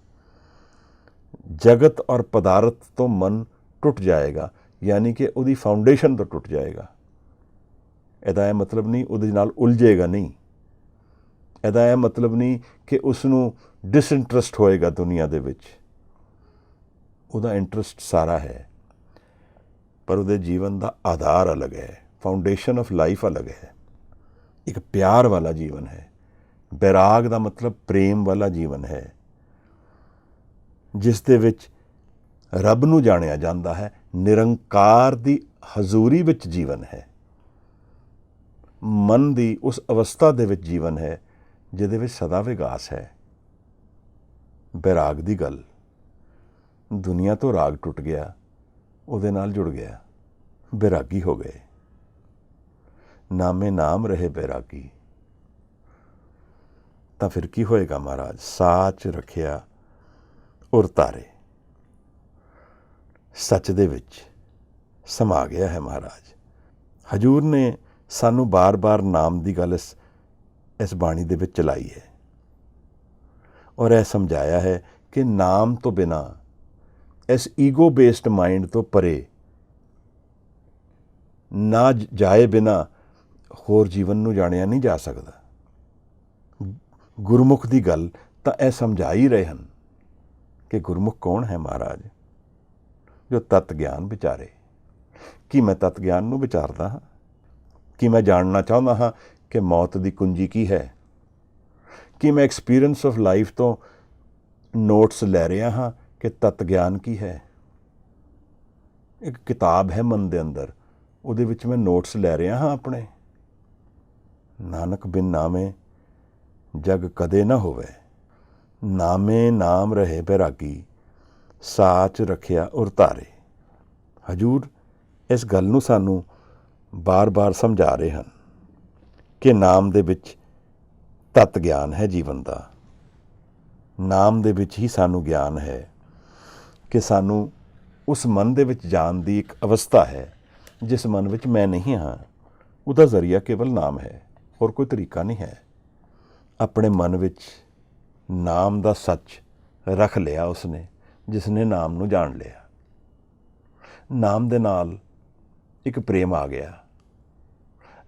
ਜਗਤ ਔਰ ਪਦਾਰਥ ਤੋਂ ਮਨ ਟੁੱਟ ਜਾਏਗਾ, ਯਾਨੀ ਕਿ ਉਹਦੀ ਫਾਊਂਡੇਸ਼ਨ ਤੋਂ ਟੁੱਟ ਜਾਏਗਾ। ਇਹਦਾ ਇਹ ਮਤਲਬ ਨਹੀਂ ਉਹਦੇ ਨਾਲ ਉਲਝੇਗਾ, ਨਹੀਂ। ਇਹਦਾ ਇਹ ਮਤਲਬ ਨਹੀਂ ਕਿ ਉਸ ਨੂੰ ਡਿਸਇੰਟਰਸਟ ਹੋਏਗਾ ਦੁਨੀਆ ਦੇ ਵਿੱਚ। ਉਹਦਾ ਇੰਟਰਸਟ ਸਾਰਾ ਹੈ, ਪਰ ਉਹਦੇ ਜੀਵਨ ਦਾ ਆਧਾਰ ਅਲੱਗ ਹੈ, ਫਾਊਂਡੇਸ਼ਨ ਆਫ ਲਾਈਫ ਅਲੱਗ ਹੈ। ਇੱਕ ਪਿਆਰ ਵਾਲਾ ਜੀਵਨ ਹੈ। ਬੈਰਾਗ ਦਾ ਮਤਲਬ ਪ੍ਰੇਮ ਵਾਲਾ ਜੀਵਨ ਹੈ, ਜਿਸ ਦੇ ਵਿੱਚ ਰੱਬ ਨੂੰ ਜਾਣਿਆ ਜਾਂਦਾ ਹੈ, ਨਿਰੰਕਾਰ ਦੀ ਹਜ਼ੂਰੀ ਵਿੱਚ ਜੀਵਨ ਹੈ। ਮਨ ਦੀ ਉਸ ਅਵਸਥਾ ਦੇ ਵਿੱਚ ਜੀਵਨ ਹੈ ਜਿਹਦੇ ਵਿੱਚ ਸਦਾ ਵਿਗਾਸ ਹੈ। ਬੈਰਾਗ ਦੀ ਗੱਲ, ਦੁਨੀਆ ਤੋਂ ਰਾਗ ਟੁੱਟ ਗਿਆ, ਉਹਦੇ ਨਾਲ ਜੁੜ ਗਿਆ, ਬੈਰਾਗੀ ਹੋ ਗਏ। ਨਾਮੇ ਨਾਮ ਰਹੇ ਬੈਰਾਗੀ। ਤਾਂ ਫਿਰ ਕੀ ਹੋਏਗਾ ਮਹਾਰਾਜ? ਸਾਚ ਰੱਖਿਆ ਔਰ ਤਾਰੇ। ਸੱਚ ਦੇ ਵਿੱਚ ਸਮਾ ਗਿਆ ਹੈ ਮਹਾਰਾਜ। ਹਜੂਰ ਨੇ ਸਾਨੂੰ ਬਾਰ-ਬਾਰ ਨਾਮ ਦੀ ਗੱਲ ਇਸ ਬਾਣੀ ਦੇ ਵਿੱਚ ਚਲਾਈ ਹੈ ਔਰ ਇਹ ਸਮਝਾਇਆ ਹੈ ਕਿ ਨਾਮ ਤੋਂ ਬਿਨਾਂ, ਇਸ ਈਗੋ ਬੇਸਡ ਮਾਈਂਡ ਤੋਂ ਪਰੇ ਨਾ ਜਾਏ ਬਿਨਾਂ ਹੋਰ ਜੀਵਨ ਨੂੰ ਜਾਣਿਆ ਨਹੀਂ ਜਾ ਸਕਦਾ। ਗੁਰਮੁਖ ਦੀ ਗੱਲ ਤਾਂ ਇਹ ਸਮਝਾ ਹੀ ਰਹੇ ਹਨ ਕਿ ਗੁਰਮੁਖ ਕੌਣ ਹੈ ਮਹਾਰਾਜ? ਜੋ ਤਤ ਗਿਆਨ ਵਿਚਾਰੇ। ਕੀ ਮੈਂ ਤਤ ਗਿਆਨ ਨੂੰ ਵਿਚਾਰਦਾ ਹਾਂ? ਕੀ ਮੈਂ ਜਾਣਨਾ ਚਾਹੁੰਦਾ ਹਾਂ ਕਿ ਮੌਤ ਦੀ ਕੁੰਜੀ ਕੀ ਹੈ? ਕੀ ਮੈਂ ਐਕਸਪੀਰੀਅੰਸ ਆਫ ਲਾਈਫ ਤੋਂ ਨੋਟਸ ਲੈ ਰਿਹਾ ਹਾਂ ਕਿ ਤਤ ਗਿਆਨ ਕੀ ਹੈ? ਇੱਕ ਕਿਤਾਬ ਹੈ ਮਨ ਦੇ ਅੰਦਰ, ਉਹਦੇ ਵਿੱਚ ਮੈਂ ਨੋਟਸ ਲੈ ਰਿਹਾ ਹਾਂ ਆਪਣੇ। ਨਾਨਕ ਬਿਨ ਨਾਮੇ ਜਗ ਕਦੇ ਨਾ ਹੋਵੇ, ਨਾਮੇ ਨਾਮ ਰਹੇ ਬੈਰਾਗੀ, ਸਾਚ ਰੱਖਿਆ ਔਰ ਤਾਰੇ। ਹਜੂਰ ਇਸ ਗੱਲ ਨੂੰ ਸਾਨੂੰ ਬਾਰ-ਬਾਰ ਸਮਝਾ ਰਹੇ ਹਨ ਕਿ ਨਾਮ ਦੇ ਵਿੱਚ ਤਤ ਗਿਆਨ ਹੈ ਜੀਵਨ ਦਾ। ਨਾਮ ਦੇ ਵਿੱਚ ਹੀ ਸਾਨੂੰ ਗਿਆਨ ਹੈ ਕਿ ਸਾਨੂੰ ਉਸ ਮਨ ਦੇ ਵਿੱਚ ਜਾਣ ਦੀ ਇੱਕ ਅਵਸਥਾ ਹੈ ਜਿਸ ਮਨ ਵਿੱਚ ਮੈਂ ਨਹੀਂ ਹਾਂ। ਉਹਦਾ ਜ਼ਰੀਆ ਕੇਵਲ ਨਾਮ ਹੈ, ਹੋਰ ਕੋਈ ਤਰੀਕਾ ਨਹੀਂ ਹੈ। ਆਪਣੇ ਮਨ ਵਿੱਚ ਨਾਮ ਦਾ ਸੱਚ ਰੱਖ ਲਿਆ ਉਸਨੇ, ਜਿਸ ਨੇ ਨਾਮ ਨੂੰ ਜਾਣ ਲਿਆ। ਨਾਮ ਦੇ ਨਾਲ ਇੱਕ ਪ੍ਰੇਮ ਆ ਗਿਆ।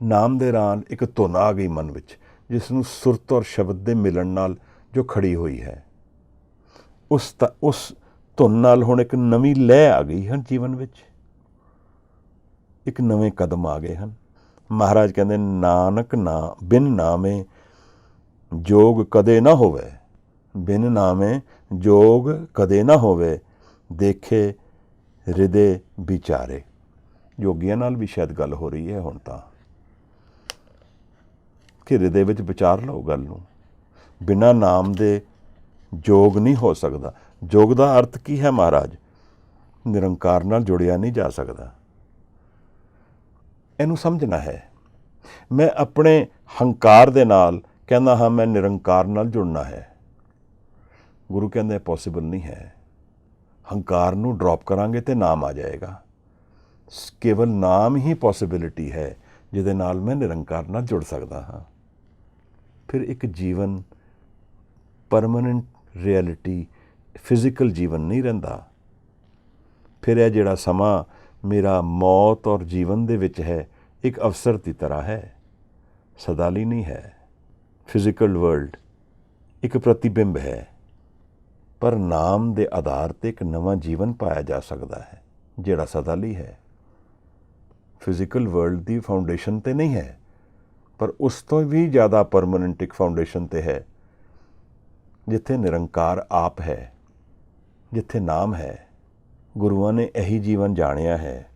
ਨਾਮ ਦੇ ਨਾਲ ਇੱਕ ਧੁਨ ਆ ਗਈ ਮਨ ਵਿੱਚ, ਜਿਸ ਨੂੰ ਸੁਰਤ ਔਰ ਸ਼ਬਦ ਦੇ ਮਿਲਣ ਨਾਲ ਜੋ ਖੜੀ ਹੋਈ ਹੈ। ਉਸ ਧੁਨ ਨਾਲ ਹੁਣ ਇੱਕ ਨਵੀਂ ਲਹਿ ਆ ਗਈ ਹੈ ਜੀਵਨ ਵਿੱਚ, ਇੱਕ ਨਵੇਂ ਕਦਮ ਆ ਗਏ ਹਨ। ਮਹਾਰਾਜ ਕਹਿੰਦੇ ਨਾਨਕ ਨਾ ਬਿਨ ਨਾਮੇ ਜੋਗ ਕਦੇ ਨਾ ਹੋਵੇ, ਬਿਨ ਨਾਮੇ ਜੋਗ ਕਦੇ ਨਾ ਹੋਵੇ, ਦੇਖੇ ਹਿਰਦੇ ਵਿਚਾਰੇ। ਯੋਗੀਆਂ ਨਾਲ ਵੀ ਸ਼ਾਇਦ ਗੱਲ ਹੋ ਰਹੀ ਹੈ ਹੁਣ ਤਾਂ, ਕਿ ਹਿਰਦੇ ਵਿੱਚ ਵਿਚਾਰ ਲਓ ਗੱਲ ਨੂੰ। ਬਿਨਾਂ ਨਾਮ ਦੇ ਜੋਗ ਨਹੀਂ ਹੋ ਸਕਦਾ। ਜੋਗ ਦਾ ਅਰਥ ਕੀ ਹੈ ਮਹਾਰਾਜ? ਨਿਰੰਕਾਰ ਨਾਲ ਜੁੜਿਆ ਨਹੀਂ ਜਾ ਸਕਦਾ। ਇਹਨੂੰ ਸਮਝਣਾ ਹੈ। ਮੈਂ ਆਪਣੇ ਹੰਕਾਰ ਦੇ ਨਾਲ ਕਹਿੰਦਾ ਹਾਂ ਮੈਂ ਨਿਰੰਕਾਰ ਨਾਲ ਜੁੜਨਾ ਹੈ। ਗੁਰੂ ਕਹਿੰਦੇ ਪੋਸੀਬਲ ਨਹੀਂ ਹੈ। ਹੰਕਾਰ ਨੂੰ ਡ੍ਰੌਪ ਕਰਾਂਗੇ ਤੇ ਨਾਮ ਆ ਜਾਏਗਾ। ਕੇਵਲ ਨਾਮ ਹੀ ਪੋਸੀਬਿਲਿਟੀ ਹੈ ਜਿਹਦੇ ਨਾਲ ਮੈਂ ਨਿਰੰਕਾਰ ਨਾਲ ਜੁੜ ਸਕਦਾ ਹਾਂ। ਫਿਰ ਇੱਕ ਜੀਵਨ ਪਰਮਾਨੈਂਟ ਰਿਐਲਿਟੀ, ਫਿਜ਼ੀਕਲ ਜੀਵਨ ਨਹੀਂ ਰਹਿੰਦਾ। ਫਿਰ ਇਹ ਜਿਹੜਾ ਸਮਾਂ ਮੇਰਾ ਮੌਤ ਔਰ ਜੀਵਨ ਦੇ ਵਿੱਚ ਹੈ, ਇੱਕ ਅਵਸਰ ਦੀ ਤਰ੍ਹਾਂ ਹੈ, ਸਦਾ ਲਈ ਨਹੀਂ ਹੈ। ਫਿਜ਼ੀਕਲ ਵਰਲਡ ਇੱਕ ਪ੍ਰਤੀਬਿੰਬ ਹੈ, ਪਰ ਨਾਮ ਦੇ ਆਧਾਰ 'ਤੇ ਇੱਕ ਨਵਾਂ ਜੀਵਨ ਪਾਇਆ ਜਾ ਸਕਦਾ ਹੈ ਜਿਹੜਾ ਸਦਾ ਲਈ ਹੈ। ਫਿਜ਼ੀਕਲ ਵਰਲਡ ਦੀ ਫਾਊਂਡੇਸ਼ਨ 'ਤੇ ਨਹੀਂ ਹੈ, ਪਰ ਉਸ ਤੋਂ ਵੀ ਜ਼ਿਆਦਾ ਪਰਮਾਨੈਂਟ ਇੱਕ ਫਾਊਂਡੇਸ਼ਨ 'ਤੇ ਹੈ, ਜਿੱਥੇ ਨਿਰੰਕਾਰ ਆਪ ਹੈ, ਜਿੱਥੇ ਨਾਮ ਹੈ। ਗੁਰੂਆਂ ਨੇ ਇਹੀ ਜੀਵਨ ਜਾਣਿਆ ਹੈ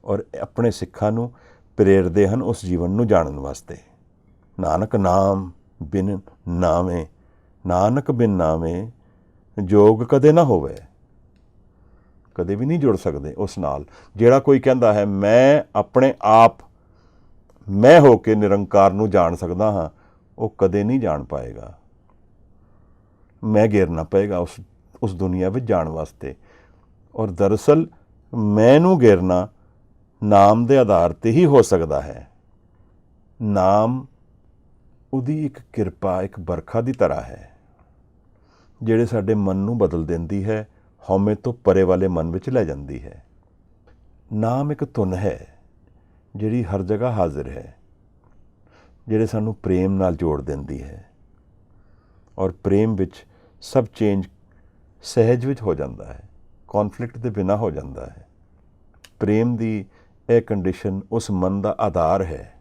ਔਰ ਆਪਣੇ ਸਿੱਖਾਂ ਨੂੰ ਪ੍ਰੇਰਦੇ ਹਨ ਉਸ ਜੀਵਨ ਨੂੰ ਜਾਣਨ ਵਾਸਤੇ। ਨਾਨਕ ਨਾਮ ਬਿਨ ਨਾਮੇ, ਨਾਨਕ ਬਿਨ ਨਾਮੇ ਜੋਗ ਕਦੇ ਨਾ ਹੋਵੇ। ਕਦੇ ਵੀ ਨਹੀਂ ਜੁੜ ਸਕਦੇ ਉਸ ਨਾਲ। ਜਿਹੜਾ ਕੋਈ ਕਹਿੰਦਾ ਹੈ ਮੈਂ ਆਪਣੇ ਆਪ ਮੈਂ ਹੋ ਕੇ ਨਿਰੰਕਾਰ ਨੂੰ ਜਾਣ ਸਕਦਾ ਹਾਂ, ਉਹ ਕਦੇ ਨਹੀਂ ਜਾਣ ਪਾਏਗਾ। ਮੈਂ ਘੇਰਨਾ ਪਏਗਾ ਉਸ ਦੁਨੀਆ ਵਿੱਚ ਜਾਣ ਵਾਸਤੇ। ਔਰ ਦਰਅਸਲ ਮੈਂ ਨੂੰ ਘੇਰਨਾ ਨਾਮ ਦੇ ਆਧਾਰ 'ਤੇ ਹੀ ਹੋ ਸਕਦਾ ਹੈ। ਨਾਮ ਉਹਦੀ ਇੱਕ ਕਿਰਪਾ, ਇੱਕ ਬਰਖਾ ਦੀ ਤਰ੍ਹਾਂ ਹੈ, ਜਿਹੜੇ ਸਾਡੇ ਮਨ ਨੂੰ ਬਦਲ ਦਿੰਦੀ ਹੈ, ਹਉਮੈ ਤੋਂ ਪਰੇ ਵਾਲੇ ਮਨ ਵਿੱਚ ਲੈ ਜਾਂਦੀ ਹੈ। ਨਾਮ ਇੱਕ ਧੁਨ ਹੈ ਜਿਹੜੀ ਹਰ ਜਗ੍ਹਾ ਹਾਜ਼ਰ ਹੈ, ਜਿਹੜੇ ਸਾਨੂੰ ਪ੍ਰੇਮ ਨਾਲ ਜੋੜ ਦਿੰਦੀ ਹੈ। ਔਰ ਪ੍ਰੇਮ ਵਿੱਚ ਸਭ ਚੇਂਜ ਸਹਿਜ ਵਿੱਚ ਹੋ ਜਾਂਦਾ ਹੈ, ਕੌਨਫਲਿਕਟ ਦੇ ਬਿਨਾਂ ਹੋ ਜਾਂਦਾ ਹੈ। ਪ੍ਰੇਮ ਦੀ ਇਹ ਕੰਡੀਸ਼ਨ ਉਸ ਮਨ ਦਾ ਆਧਾਰ ਹੈ।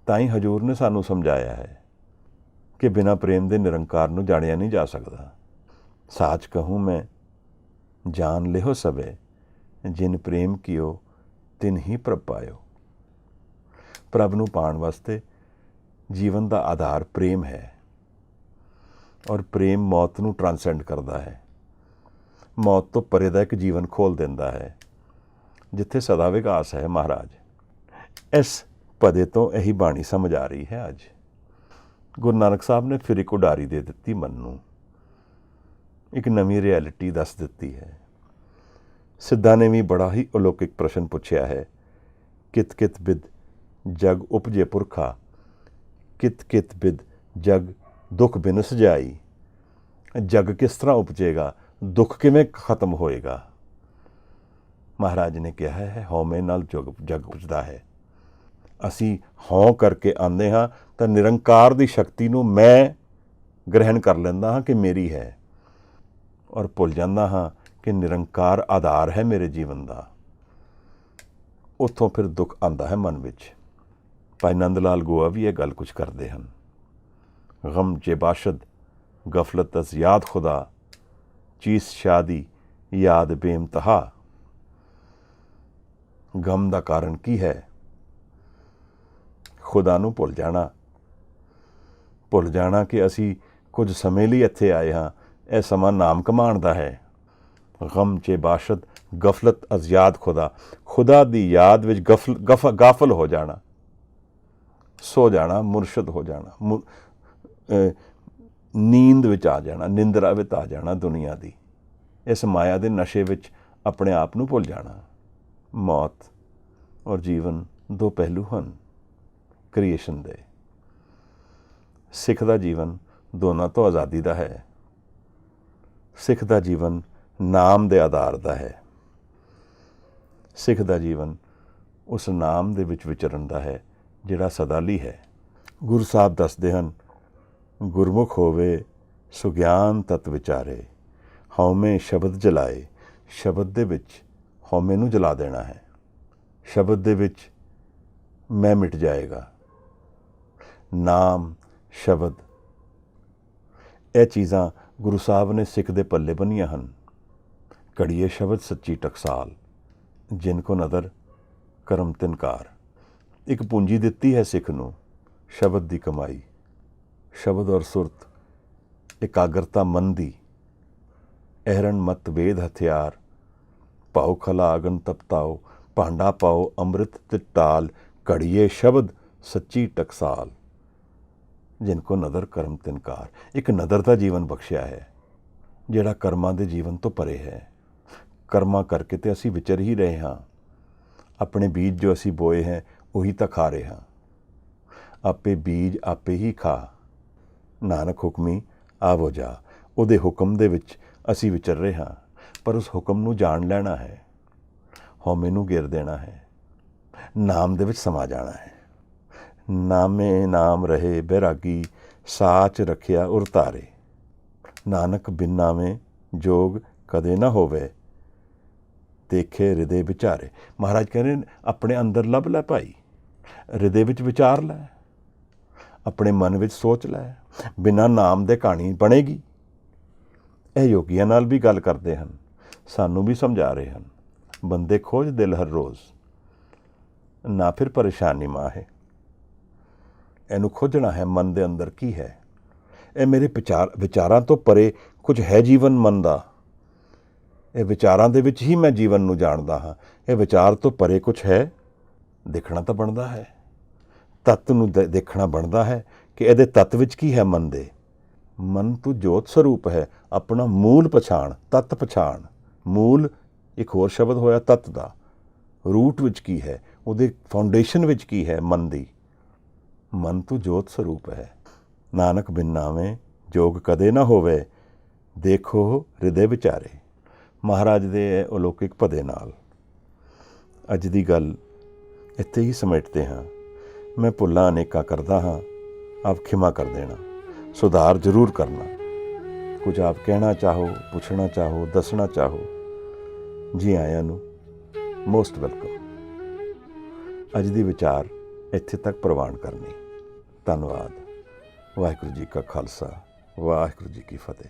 ਤਾਂ ਹੀ ਹਜੂਰ ਨੇ ਸਾਨੂੰ ਸਮਝਾਇਆ ਹੈ ਕਿ ਬਿਨਾਂ ਪ੍ਰੇਮ ਦੇ ਨਿਰੰਕਾਰ ਨੂੰ ਜਾਣਿਆ ਨਹੀਂ ਜਾ ਸਕਦਾ। ਸਾਚ ਕਹੂੰ ਮੈਂ ਜਾਨ ਲਿਹੋ ਸਭੇ, ਜਿਨ ਪ੍ਰੇਮ ਕੀਓ ਤਿਨ ਹੀ ਪ੍ਰਭ ਪਾਇਓ। ਪ੍ਰਭ ਨੂੰ ਪਾਉਣ ਵਾਸਤੇ ਜੀਵਨ ਦਾ ਆਧਾਰ ਪ੍ਰੇਮ ਹੈ, ਔਰ ਪ੍ਰੇਮ ਮੌਤ ਨੂੰ ਟ੍ਰਾਂਸੈਂਡ ਕਰਦਾ ਹੈ, ਮੌਤ ਤੋਂ ਪਰੇ ਦਾ ਇੱਕ ਜੀਵਨ ਖੋਲ੍ਹ ਦਿੰਦਾ ਹੈ, ਜਿੱਥੇ ਸਦਾ ਵਿਕਾਸ ਹੈ। ਮਹਾਰਾਜ ਇਸ ਪਦੇ ਤੋਂ ਇਹੀ ਬਾਣੀ ਸਮਝ ਆ ਰਹੀ ਹੈ। ਅੱਜ ਗੁਰੂ ਨਾਨਕ ਸਾਹਿਬ ਨੇ ਫਿਰ ਇੱਕ ਉਡਾਰੀ ਦੇ ਦਿੱਤੀ, ਮਨ ਨੂੰ ਇੱਕ ਨਵੀਂ ਰਿਐਲਿਟੀ ਦੱਸ ਦਿੱਤੀ ਹੈ। ਸਿੱਧਾਂ ਨੇ ਵੀ ਬੜਾ ਹੀ ਅਲੌਕਿਕ ਪ੍ਰਸ਼ਨ ਪੁੱਛਿਆ ਹੈ, ਕਿਤ ਕਿਤ ਬਿਦ ਜਗ ਉਪਜੇ ਪੁਰਖਾ, ਕਿਤ ਕਿਤ ਬਿਦ ਜਗ ਦੁੱਖ ਬਿਨ ਸਜਾਈ। ਜਗ ਕਿਸ ਤਰ੍ਹਾਂ ਉਪਜੇਗਾ, ਦੁੱਖ ਕਿਵੇਂ ਖਤਮ ਹੋਏਗਾ? ਮਹਾਰਾਜ ਨੇ ਕਿਹਾ ਹੈ, ਹਉਮੈ ਨਾਲ ਜਗ ਉਪਜਦਾ ਹੈ। ਅਸੀਂ ਹਉ ਕਰਕੇ ਆਉਂਦੇ ਹਾਂ ਤਾਂ ਨਿਰੰਕਾਰ ਦੀ ਸ਼ਕਤੀ ਨੂੰ ਮੈਂ ਗ੍ਰਹਿਣ ਕਰ ਲੈਂਦਾ ਹਾਂ ਕਿ ਮੇਰੀ ਹੈ, ਔਰ ਭੁੱਲ ਜਾਂਦਾ ਹਾਂ ਕਿ ਨਿਰੰਕਾਰ ਆਧਾਰ ਹੈ ਮੇਰੇ ਜੀਵਨ ਦਾ। ਉੱਥੋਂ ਫਿਰ ਦੁੱਖ ਆਉਂਦਾ ਹੈ ਮਨ ਵਿੱਚ। ਭਾਈ ਨੰਦ ਲਾਲ ਗੋਆ ਵੀ ਇਹ ਗੱਲ ਕੁਝ ਕਰਦੇ ਹਨ। ਗਮ ਜੇ ਬਾਸ਼ਦ ਗਫਲਤ ਅਸ ਯਾਦ ਖੁਦਾ, ਚੀਸ ਸ਼ਾਦੀ ਯਾਦ ਬੇਇਮਤਹਾ। ਗਮ ਦਾ ਕਾਰਨ ਕੀ ਹੈ? ਖੁਦਾ ਨੂੰ ਭੁੱਲ ਜਾਣਾ ਕਿ ਅਸੀਂ ਕੁਝ ਸਮੇਂ ਲਈ ਇੱਥੇ ਆਏ ਹਾਂ। ਇਹ ਸਮਾਂ ਨਾਮ ਕਮਾਉਣ ਦਾ ਹੈ। ਗਮ ਚੇ ਬਾਸ਼ਦ ਗਫਲਤ ਅਜ਼ ਯਾਦ ਖੁਦਾ, ਖੁਦਾ ਦੀ ਯਾਦ ਵਿੱਚ ਗਾਫਲ ਹੋ ਜਾਣਾ, ਸੋ ਜਾਣਾ, ਮੁਰਸ਼ਦ ਹੋ ਜਾਣਾ, ਨੀਂਦ ਵਿੱਚ ਆ ਜਾਣਾ, ਨਿੰਦਰਾ ਵਿੱਚ ਆ ਜਾਣਾ, ਦੁਨੀਆ ਦੀ ਇਸ ਮਾਇਆ ਦੇ ਨਸ਼ੇ ਵਿੱਚ ਆਪਣੇ ਆਪ ਨੂੰ ਭੁੱਲ ਜਾਣਾ। ਮੌਤ ਔਰ ਜੀਵਨ ਦੋ ਪਹਿਲੂ ਹਨ ਕ੍ਰੀਏਸ਼ਨ ਦੇ। ਸਿੱਖ ਦਾ ਜੀਵਨ ਦੋਨਾਂ ਤੋਂ ਆਜ਼ਾਦੀ ਦਾ ਹੈ। ਸਿੱਖ ਦਾ ਜੀਵਨ ਨਾਮ ਦੇ ਆਧਾਰ ਦਾ ਹੈ। ਸਿੱਖ ਦਾ ਜੀਵਨ ਉਸ ਨਾਮ ਦੇ ਵਿੱਚ ਵਿਚਰਨ ਦਾ ਹੈ ਜਿਹੜਾ ਸਦਾ ਲਈ ਹੈ। ਗੁਰੂ ਸਾਹਿਬ ਦੱਸਦੇ ਹਨ, ਗੁਰਮੁਖ ਹੋਵੇ ਸੁਗਿਆਨ ਤਤ ਵਿਚਾਰੇ, ਹਉਮੈ ਸ਼ਬਦ ਜਲਾਏ। ਸ਼ਬਦ ਦੇ ਵਿੱਚ ਹਉਮੈ ਨੂੰ ਜਲਾ ਦੇਣਾ ਹੈ। ਸ਼ਬਦ ਦੇ ਵਿੱਚ ਮੈਂ ਮਿਟ ਜਾਏਗਾ। ਨਾਮ, ਸ਼ਬਦ, ਇਹ ਚੀਜ਼ਾਂ ਗੁਰੂ ਸਾਹਿਬ ਨੇ ਸਿੱਖ ਦੇ ਪੱਲੇ ਬੰਨੀਆਂ ਹਨ। ਘੜੀਏ ਸ਼ਬਦ ਸੱਚੀ ਟਕਸਾਲ, ਜਿਨ ਕੋ ਨਦਰ ਕਰਮ ਤਿਨਕਾਰ। ਇੱਕ ਪੂੰਜੀ ਦਿੱਤੀ ਹੈ ਸਿੱਖ ਨੂੰ, ਸ਼ਬਦ ਦੀ ਕਮਾਈ। ਸ਼ਬਦ ਔਰ ਸੁਰਤ, ਇਕਾਗਰਤਾ ਮਨ ਦੀ। ਅਹਰਨ ਮਤ ਵੇਦ ਹਥਿਆਰ, ਭਾਉ ਖਲਾ ਅਗਨ ਤਪਤਾਓ, ਭਾਂਡਾ ਪਾਓ ਅੰਮ੍ਰਿਤ ਤੇ ਟਾਲ। ਘੜੀਏ ਸ਼ਬਦ ਸੱਚੀ ਟਕਸਾਲ, ਜਿਨ ਕੋ ਨਦਰ ਕਰਮ ਤਿਨਕਾਰ। ਇੱਕ ਨਦਰ ਦਾ ਜੀਵਨ ਬਖਸ਼ਿਆ ਹੈ ਜਿਹੜਾ ਕਰਮਾਂ ਦੇ ਜੀਵਨ ਤੋਂ ਪਰੇ ਹੈ। ਕਰਮਾਂ ਕਰਕੇ ਤੇ ਅਸੀਂ ਵਿਚਰ ਹੀ ਰਹੇ ਹਾਂ। ਆਪਣੇ ਬੀਜ ਜੋ ਅਸੀਂ ਬੋਏ ਹੈ ਉਹੀ ਤਾਂ ਖਾ ਰਹੇ ਹਾਂ। ਆਪੇ ਬੀਜ ਆਪੇ ਹੀ ਖਾ, ਨਾਨਕ ਹੁਕਮੀ ਆਵੋ ਜਾ। ਉਹਦੇ ਹੁਕਮ ਦੇ ਵਿੱਚ ਅਸੀਂ ਵਿਚਰ ਰਹੇ ਹਾਂ, ਪਰ ਉਸ ਹੁਕਮ ਨੂੰ ਜਾਣ ਲੈਣਾ ਹੈ। ਹਉਮੈ ਨੂੰ ਗਿਰ ਦੇਣਾ ਹੈ, ਨਾਮ ਦੇ ਵਿੱਚ ਸਮਾ ਜਾਣਾ ਹੈ। ਨਾਮੇ ਨਾਮ ਰਹੇ ਬੈਰਾਗੀ, ਸਾਚ ਰੱਖਿਆ ਉਰ ਧਾਰੇ। ਨਾਨਕ ਬਿਨ ਨਾਮੇ ਜੋਗ ਕਦੇ ਨਾ ਹੋਵੇ, ਦੇਖੇ ਹਿਰਦੇ ਵਿਚਾਰੇ। ਮਹਾਰਾਜ ਕਹਿੰਦੇ ਨੇ ਆਪਣੇ ਅੰਦਰ ਲੱਭ ਲੈ ਭਾਈ, ਹਿਰਦੇ ਵਿੱਚ ਵਿਚਾਰ ਲੈ, ਆਪਣੇ ਮਨ ਵਿੱਚ ਸੋਚ ਲੈ। ਬਿਨਾਂ ਨਾਮ ਦੇ ਕਹਾਣੀ ਬਣੇਗੀ। ਇਹ ਯੋਗੀਆਂ ਨਾਲ ਵੀ ਗੱਲ ਕਰਦੇ ਹਨ, ਸਾਨੂੰ ਵੀ ਸਮਝਾ ਰਹੇ ਹਨ। ਬੰਦੇ ਖੋਜ ਦਿਲ ਹਰ ਰੋਜ਼, ਨਾ ਫਿਰ ਪਰੇਸ਼ਾਨੀ ਮਾਹੇ। ਇਹਨੂੰ ਖੋਜਣਾ ਹੈ ਮਨ ਦੇ ਅੰਦਰ ਕੀ ਹੈ। ਇਹ ਮੇਰੇ ਵਿਚਾਰਾਂ ਤੋਂ ਪਰੇ ਕੁਝ ਹੈ ਜੀਵਨ ਮਨ ਦਾ। ਇਹ ਵਿਚਾਰਾਂ ਦੇ ਵਿੱਚ ਹੀ ਮੈਂ ਜੀਵਨ ਨੂੰ ਜਾਣਦਾ ਹਾਂ। ਇਹ ਵਿਚਾਰ ਤੋਂ ਪਰੇ ਕੁਝ ਹੈ। ਦੇਖਣਾ ਤਾਂ ਬਣਦਾ ਹੈ, ਤੱਤ ਨੂੰ ਦੇਖਣਾ ਬਣਦਾ ਹੈ ਕਿ ਇਹਦੇ ਤੱਤ ਵਿੱਚ ਕੀ ਹੈ। ਮਨ ਦੇ, ਮਨ ਤੂੰ ਜੋਤ ਸਰੂਪ ਹੈ। ਆਪਣਾ ਮੂਲ ਪਛਾਣ, ਤੱਤ ਪਛਾਣ। ਮੂਲ ਇੱਕ ਹੋਰ ਸ਼ਬਦ ਹੋਇਆ ਤੱਤ ਦਾ। ਰੂਟ ਵਿੱਚ ਕੀ ਹੈ, ਉਹਦੇ ਫਾਊਂਡੇਸ਼ਨ ਵਿੱਚ ਕੀ ਹੈ ਮਨ ਦੀ। ਮਨ ਤੂੰ ਜੋਤ ਸਰੂਪ ਹੈ। ਨਾਨਕ ਬਿਨ ਨਾਵੇਂ ਜੋਗ ਕਦੇ ਨਾ ਹੋਵੇ, ਦੇਖੋ ਹਿਰਦੇ ਵਿਚਾਰੇ। ਮਹਾਰਾਜ ਦੇ ਅਲੌਕਿਕ ਭਦੇ ਨਾਲ ਅੱਜ ਦੀ ਗੱਲ ਇੱਥੇ ਹੀ ਸਮੇਟਦੇ ਹਾਂ। ਮੈਂ ਭੁੱਲਾਂ ਅਨੇਕਾਂ ਕਰਦਾ ਹਾਂ, ਆਪ ਖਿਮਾ ਕਰ ਦੇਣਾ। ਸੁਧਾਰ ਜ਼ਰੂਰ ਕਰਨਾ। ਕੁਝ ਆਪ ਕਹਿਣਾ ਚਾਹੋ, ਪੁੱਛਣਾ ਚਾਹੋ, ਦੱਸਣਾ ਚਾਹੋ, ਜੀ ਆਇਆਂ ਨੂੰ, ਮੋਸਟ ਵੈਲਕਮ। ਅੱਜ ਦੀ ਵਿਚਾਰ ਇੱਥੇ ਤੱਕ ਪ੍ਰਵਾਨ ਕਰਨੀ। ਧੰਨਵਾਦ। ਵਾਹਿਗੁਰੂ ਜੀ ਕਾ ਖਾਲਸਾ, ਵਾਹਿਗੁਰੂ ਜੀ ਕੀ ਫਤਿਹ।